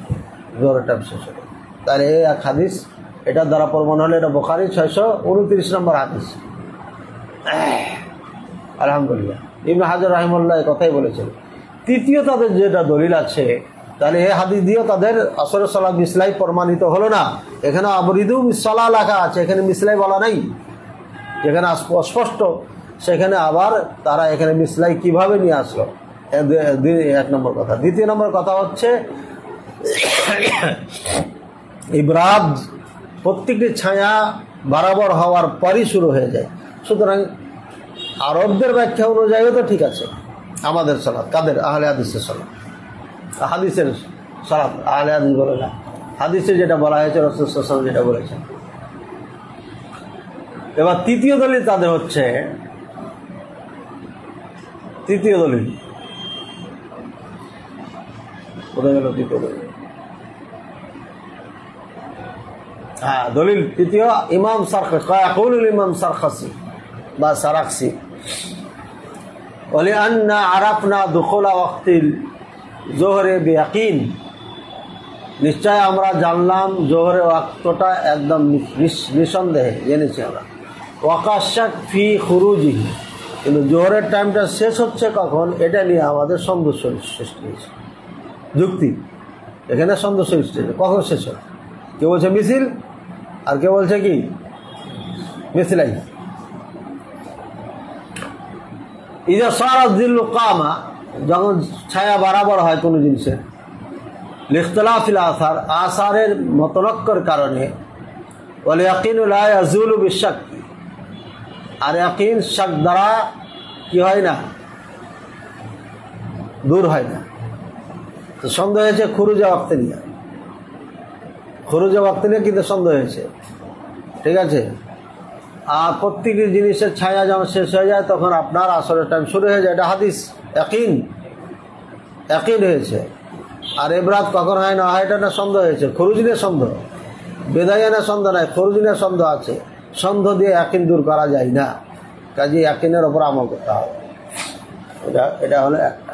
Speaker 1: জোহরের টাইম শেষ হতো। তাহলে এই এক হাদিস, এটার দ্বারা প্রমাণ হলে এটা বুখারী 629 নম্বর হাদিস। আলহামদুলিল্লাহ, ইবনে হাজার রাহিমাহুল্লাহ এই কথাই বলেছেন। তৃতীয় তাদের যেটা দলিল আছে, তাহলে এই হাদিস দিয়েও তাদের আসরের সালাত মিসলাই প্রমাণিত হলো না। এখানে আবরিদু বিসসালাহ লেখা আছে, এখানে মিসলাই বলা নাই, যেখানে অস্পষ্ট সেখানে আবার তারা এখানে মিসলাই কিভাবে নিয়ে আসলো, এক নম্বর কথা। দ্বিতীয় নম্বর কথা হচ্ছে ইবরাদ, প্রত্যেকটি ছায়া বরাবর হওয়ার পরই শুরু হয়ে যায়। সুতরাং আরবদের ব্যাখ্যা অনুযায়ী তো ঠিক আছে আমাদের সালাত, কাদের আহলে হাদিসের সালাত, হাদিসের সালাত আহলে হাদিস বলে না, হাদিসে যেটা বলা হয়েছে রাসূল সাল্লাল্লাহু আলাইহি ওয়াসাল্লাম যেটা বলেছেন। এবার তৃতীয় দলিল তাদের হচ্ছে, তৃতীয় দলিল কোথায় গেল তৃতীয় দলিল? হ্যাঁ, দলিল তৃতীয় ইমাম ইমাম সারখাসি বা সারাকসি, ওয়ালিআন্না আরাফনা দুখুলা ওয়াক্তিল জোহরে বিয়াকিন, নিশ্চয় আমরা জানলাম জোহরের ওয়াক্তটা একদম নিঃসন্দেহে জেনেছি আমরা। ওয়াকাশাক ফি খুরুজিহি, কিন্তু জোহরের টাইমটা শেষ হচ্ছে কখন এটা নিয়ে আমাদের সন্দেহ সৃষ্টি হয়েছে, যুক্তি এখানে সন্দেহ সৃষ্টি হয়েছে, কখন শেষ হয়। কেউ বলছে মিছিল, আর কেউ বলছে কি মিসলাই। ইজা সারা যিল্লু কামা, যখন ছায়া বরাবর হয় কোনো জিনিসের, লিখতিলাফিল আসার, আসারের মতনক্কর কারণে, ওয়াল ইয়াকিনু লা ইয়াজুলু বিশাক, আর ইয়াকিন শাক দ্বারা কি হয় না, দূর হয় না। তো সন্দেহ হয়েছে খুরুজে ওয়াক্তে নিয়ে, খুরুজে ওয়াক্তে নিয়ে কিন্তু সন্দেহ হয়েছে, ঠিক আছে। আর প্রত্যেকটি জিনিসের ছায়া যখন শেষ হয়ে যায় তখন আপনার আসরের টাইম শুরু হয়ে যায়, এটা হাদিস, ইয়াকিন হয়েছে। আর এবরাত কখন হয় না হয় এটা না সন্দেহ হয়েছে, খরুজিনের সন্দেহ, বেদাইয়ানের সন্দেহ নাই, খরুজিনের সন্দেহ আছে। সন্দেহ দিয়ে ইয়াকিন দূর করা যায় না, কাজে ইয়াকিনের ওপর আমল করতে হবে। এটা হলো একটা।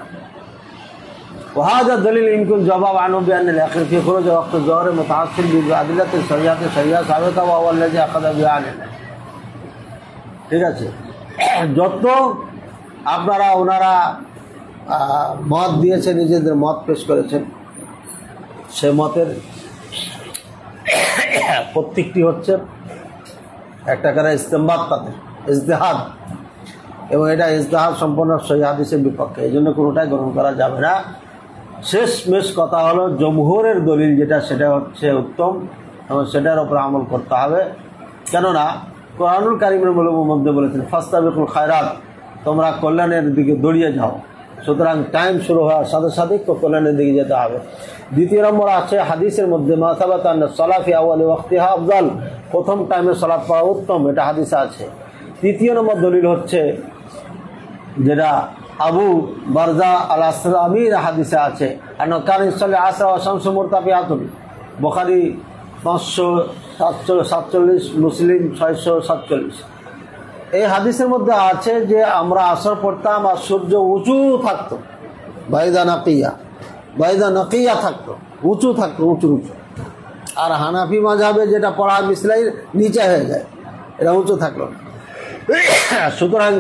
Speaker 1: ওয়াহাদা দলিল ইনকুল জবাব আনু বিআন আল ইয়াকিন ফি খুরুজ ওয়াক্ত যুহর মুতাআসসিল বিআদিলাতি শরিয়াতি শরিয়া সাবিতা ওয়া হুয়া আল্লাযী আখাযা বিআন, ঠিক আছে। যত আপনারা ওনারা মত দিয়েছে, নিজেদের মত পেশ করেছেন, সে মতের প্রত্যেকটি হচ্ছে একটা করে ইস্তেমবাদ, তাদের ইজতিহাদ, এবং এটা ইজতিহাদ সম্পূর্ণ সহিহ হাদিসের বিপক্ষে, এই জন্য কোনোটাই গ্রহণ করা যাবে না। শেষমেশ কথা হলো জমহুরের দলিল যেটা, সেটা হচ্ছে উত্তম এবং সেটার উপর আমল করতে হবে। কেননা কোরআনুল কারীমের মধ্যে বলেছেন ফাস্তাবিকুল খায়রাত, তোমরা কল্যাণের দিকে দৌড়িয়ে যাও। সুতরাং টাইম শুরু হওয়ার সাথে সাথে কল্যাণের দিকে যেতে হবে। দ্বিতীয় নম্বর আছে হাদিসের মধ্যে মা সাবাতা আন্না সালাফি আউয়ালি ওয়াক্তিহা আফজাল, প্রথম টাইমে সালাত পড়া উত্তম, এটা হাদিসে আছে। তৃতীয় নম্বর দলিল হচ্ছে যেটা আবু বারজা আল আসলামীর হাদিসে আছে, কান ইসল্লি আসরা ওয়া শামসু মুরতাফিআতুন, বুখারী 547, মুসলিম 647। এই হাদিসের মধ্যে আছে যে আমরা আসর পড়তাম আর সূর্য উঁচু থাকতো, বাইদা নাকিয়া থাকতো, উঁচু থাকতো, উঁচু। আর হানাফি মাযহাবে যেটা পড়া মিসলাই নিচে হয়ে যায়, এটা উঁচু থাকলো না। সুতরাং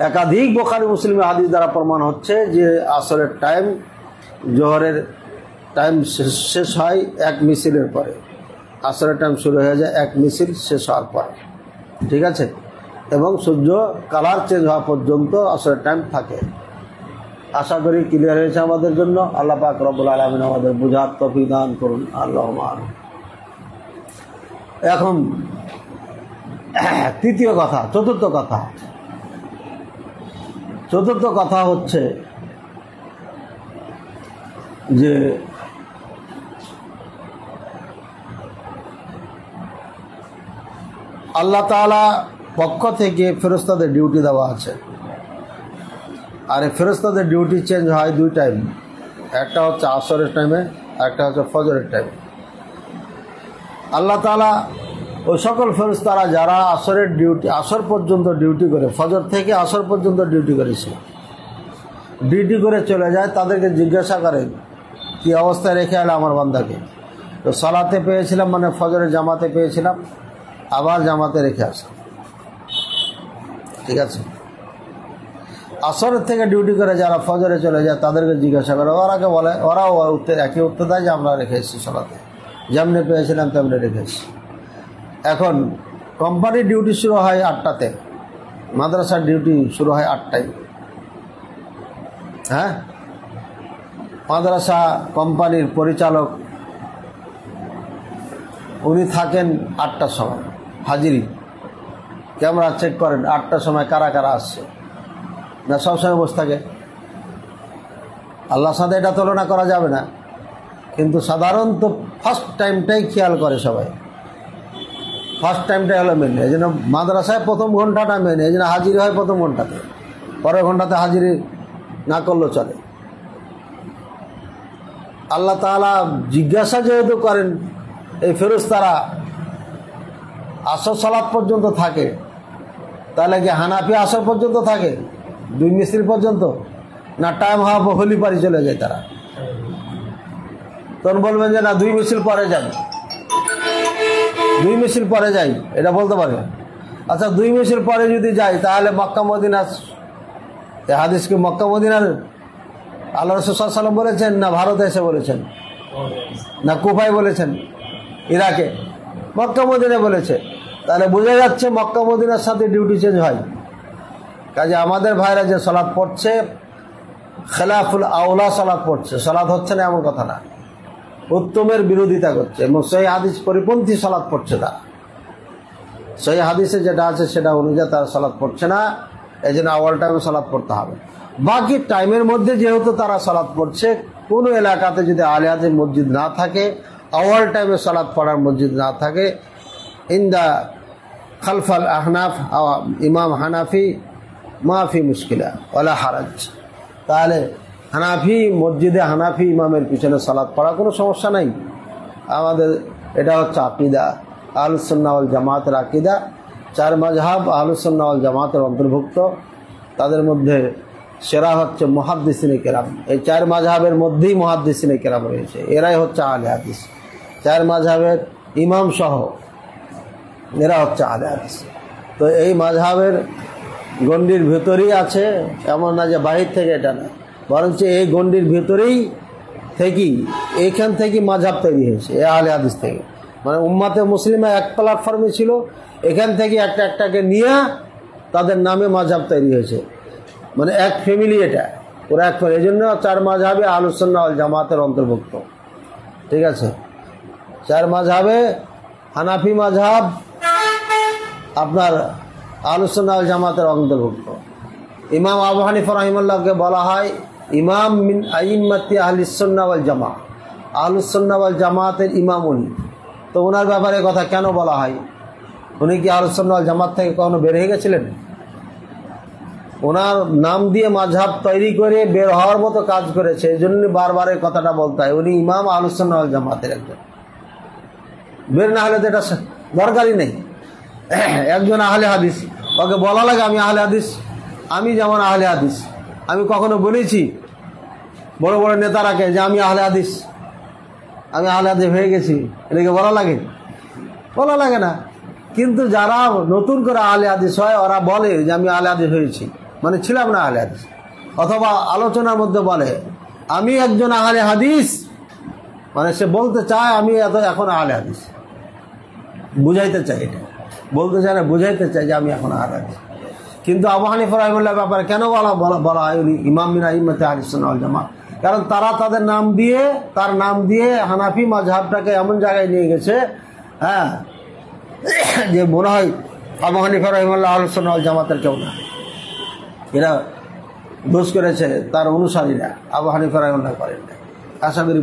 Speaker 1: একাধিক বুখারী মুসলিমের হাদিস দ্বারা প্রমাণ হচ্ছে যে আসরের টাইম, জোহরের টাইম শেষ হয় এক মিছিলের পরে, আসরের টাইম শুরু হয়ে যায় এক মিছিল শেষ হওয়ার পরে, ঠিক আছে। এবং সূর্য কালার চেঞ্জ হওয়া পর্যন্ত আসরের টাইম থাকে। আশা করি ক্লিয়ার হয়েছে আমাদের জন্য। আল্লাহ পাক রব্বুল আলামিন আমাদের বুঝার তৌফিক দান করুন, আল্লাহুম্মা আমিন। এখন তৃতীয় কথা, চতুর্থ কথা হচ্ছে যে আল্লাহ তাআলা পক্ষ থেকে ফেরেশতাদের ডিউটি দেওয়া আছে, আর এই ফেরেশতাদের ডিউটি চেঞ্জ হয় দুই টাইম, একটা হচ্ছে আসরের টাইমে, একটা হচ্ছে ফজরের টাইমে। আল্লাহ তাআলা ওই সকল ফেরেশতারা যারা আসরের ডিউটি, আসর পর্যন্ত ডিউটি করে, ফজর থেকে আসর পর্যন্ত ডিউটি করেছে, ডিউটি করে চলে যায়, তাদেরকে জিজ্ঞাসা করে কি অবস্থায় রেখে এলে আমার বান্দাকে। তো সালাতে পেয়েছিলাম, মানে ফজরের জামাতে পেয়েছিলাম, আবার জামাতে রেখে আসলাম, ঠিক আছে। আসরের থেকে ডিউটি করে যারা ফজরে চলে যায় তাদেরকে জিজ্ঞাসা করে, ওরাকে বলে, ওরাও একই উত্তর দেয় যে আমরা রেখে এসেছি সালাতে, যেমনি পেয়েছিলাম তেমনি রেখে এসেছি। এখন কোম্পানির ডিউটি শুরু হয় 8টাতে, মাদ্রাসার ডিউটি শুরু হয় 8টায়। হ্যাঁ, মাদ্রাসা কোম্পানির পরিচালক উনি থাকেন 8টার সময়, হাজিরি ক্যামেরা চেক করেন 8টার সময় কারা কারা আসছে, না সবসময় বসে থাকে। আল্লাহর সাথে এটা তুলনা করা যাবে না, কিন্তু সাধারণত ফার্স্ট টাইমটাই খেয়াল করে সবাই, ফার্স্ট টাইমটাই হলো মেন। এই জন্য মাদ্রাসায় প্রথম ঘন্টাটা মেন, এই জন্য হাজিরি হয় প্রথম ঘন্টাতে, পরের ঘন্টাতে হাজিরি না করলেও চলে। আল্লাহ তাআলা জিজ্ঞাসা যেহেতু করেন, এই ফেরেশতারা আসর সালাত পর্যন্ত থাকে, তাহলে কি হানাফি আসর পর্যন্ত থাকে, 2 মিছিল পর্যন্ত, না টাইম হওয়া হলি পারি চলে যায় তারা? তখন বলবেন যে না 2 মিছিল পরে যান, 2 মিছিল পরে যাই, এটা বলতে পারবেন। আচ্ছা 2 মিছিল পরে যদি যাই তাহলে মক্কা মদিনা, এই হাদিস কি মক্কা মদিনার আল্লাহ রাসূল সাল্লাল্লাহু আলাইহি ওয়াসাল্লাম বলেছেন, না ভারতে এসে বলেছেন, না কুফায় বলেছেন, ইরাকে? মক্কা মদিনা বলেছে। তাহলে বোঝা যাচ্ছে মক্কা মদিনার সাথে ডিউটি চেঞ্জ হয়। কাজে আমাদের ভাইরা যে সালাত পড়ছে খেলাফুল আওলা সালাত পড়ছে, সালাত হচ্ছে না এমন কথা না, উত্তমের বিরোধিতা করছে এবং সেই হাদিস পরিপন্থী সালাত পড়ছে না, সেই হাদিসে যেটা আছে সেটা অনুযায়ী তারা সালাত পড়ছে না, এই জন্য আওয়াল টাইমে সালাত পড়তে হবে। বাকি টাইমের মধ্যে যেহেতু তারা সালাত পড়ছে, কোনো এলাকাতে যদি আহলে হাদিস মসজিদ না থাকে, আওয়াল টাইমে সালাত পড়ার মসজিদ না থাকে, ইন্দা খালফাল আহনাফ ইমাম হানাফি মাফি মুশকিলা ওয়ালা হারাজ, তাহলে হানাফি মসজিদে হানাফি ইমামের পিছনে সালাত পড়া কোনো সমস্যা নাই। আমাদের এটা হচ্ছে আকিদা, আহলুস সুন্নাহ ওয়াল জামাতের আকিদা। 4 মাযহাব আহলুস সুন্নাহ ওয়াল জামাতের অন্তর্ভুক্ত, তাদের মধ্যে সেরা হচ্ছে মুহাদ্দিসিনে কেরাম। এই 4 মাযহাবের মধ্যেই মুহাদ্দিসিনে কেরাম রয়েছে, এরাই হচ্ছে আহলে হাদিস। 4 মাযহাবের ইমাম সহ এরা হচ্ছে আহলে হাদিস। তো এই মাযহাবের গণ্ডির ভেতরেই আছে, এমন না যে বাহির থেকে, এটা না, বরঞ্চ এই গণ্ডির ভেতরেই থেকেই এইখান থেকে মাযহাব তৈরি হয়েছে, এই আহলে হাদিস থেকে। মানে উম্মাতে মুসলিমা এক প্ল্যাটফর্মে ছিল, এখান থেকে একটা একটাকে নিয়ে তাদের নামে মাযহাব তৈরি হয়েছে, মানে এক ফ্যামিলি, এটা পুরো এক ফ্যামিলি। এই জন্য 4 মাযহাবে আহলুস সুন্নাহ ওয়াল জামাতের অন্তর্ভুক্ত। ঠিক আছে, 4 মাযহাবে হানাফি মাযহাব আপনার আহলুস সুন্নাহ ওয়াল জামাতের অন্তর্ভুক্ত। ইমাম আবু হানিফা রাহিমাহুল্লাহকে বলা হয় ইমাম মিন আইম্মাতি আহলিস সুন্নাহ ওয়াল জামাত, আহলুস সুন্নাহ ওয়াল জামাতের ইমাম উনি। তো ওনার ব্যাপারে কথা কেন বলা হয়? উনি কি আহলুস সুন্নাহ ওয়াল জামাত থেকে কখনো বের হয়ে গেছিলেন? ওনার নাম দিয়ে মাযহাব তৈরি করে বের হওয়ার মতো কাজ করেছে, এই জন্য বারবার এই কথাটা বলতে হয়, উনি ইমাম আহলুস সুন্নাহ ওয়াল জামাতের একজন। বের না হলে তো এটা দরকারই নেই। একজন আহলে হাদিস, ওকে বলা লাগে আমি আহলে হাদিস, আমি যেমন আহলে হাদিস। আমি কখনো বলেছি বড় বড় নেতারাকে যে আমি আহলে হাদিস, আমি আহলে হাদিস হয়ে গেছি, এটাকে বলা লাগে? বলা লাগে না। কিন্তু যারা নতুন করে আহলে হাদিস হয়, ওরা বলে যে আমি আহলে হাদিস হয়েছি, মানে ছিলাম না আহলে হাদিস। অথবা আলোচনার মধ্যে বলে আমি একজন আহলে হাদিস, মানে সে বলতে চায় আমি এখন আহলে হাদিস, বুঝাইতে চাই, এটা বলতে চায় না, বুঝাইতে চাই যে আমি এখন আহলে হাদিস। কিন্তু আবু হানিফা রাহিমাহুল্লাহর ব্যাপারে কেন বলা হয় উনি ইমাম মিন আইম্মাতি আহলিস সুন্নাহ ওয়াল জামাত? কারণ তারা তাদের নাম দিয়ে, তার নাম দিয়ে হানাফি মাযহাবটাকে এমন জায়গায় নিয়ে গেছে, হ্যাঁ, যে মনে হয় আবু হানিফা রাহিমাহুল্লাহ আহলুস সুন্নাহ ওয়াল জামাতের কেউ না। এরা দোষ করেছে তার অনুসারীরা, আবু হানিফা রাহিমাহুল্লাহ করেন না। আশা করি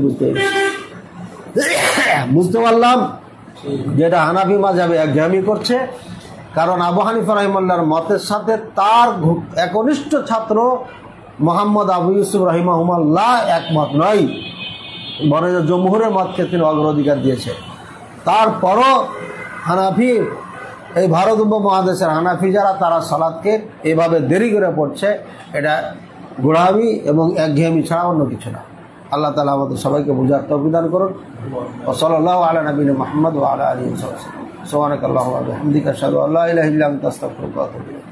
Speaker 1: বুঝতে পারলাম যেটা হানাফি মাযহাবে একঘেয়েমি করছে। কারণ আবু হানিফা রাহিমাহুল্লাহর মতের সাথে তার একনিষ্ঠ ছাত্র মোহাম্মদ আবু ইউসুফ রাহিমাহুল্লাহ একমত নয়, বরং জমহুরের মতকে তিনি অগ্রাধিকার দিয়েছে। তারপরও হানাফি, এই ভারত উপমহাদেশের হানাফি যারা, তারা সালাতকে এভাবে দেরি করে পড়ছে, এটা গোড়ামি এবং একঘেয়েমি ছাড়া অন্য কিছু না। আল্লাহ তাআলা আমাদের সবাইকে বুঝার তৌফিক দান করুন। ওয়া সাল্লাল্লাহু আলা নবিয়িনা মুহাম্মদ ওয়া আলা আলিহি ওয়া সাহবিহি সুবহানাকাল্লাহুম্মা ওয়া বিহামদিকা আশহাদু আল্লা ইলাহা ইল্লা আনতা আস্তাগফিরুকা ওয়া আতুবু ইলাইক।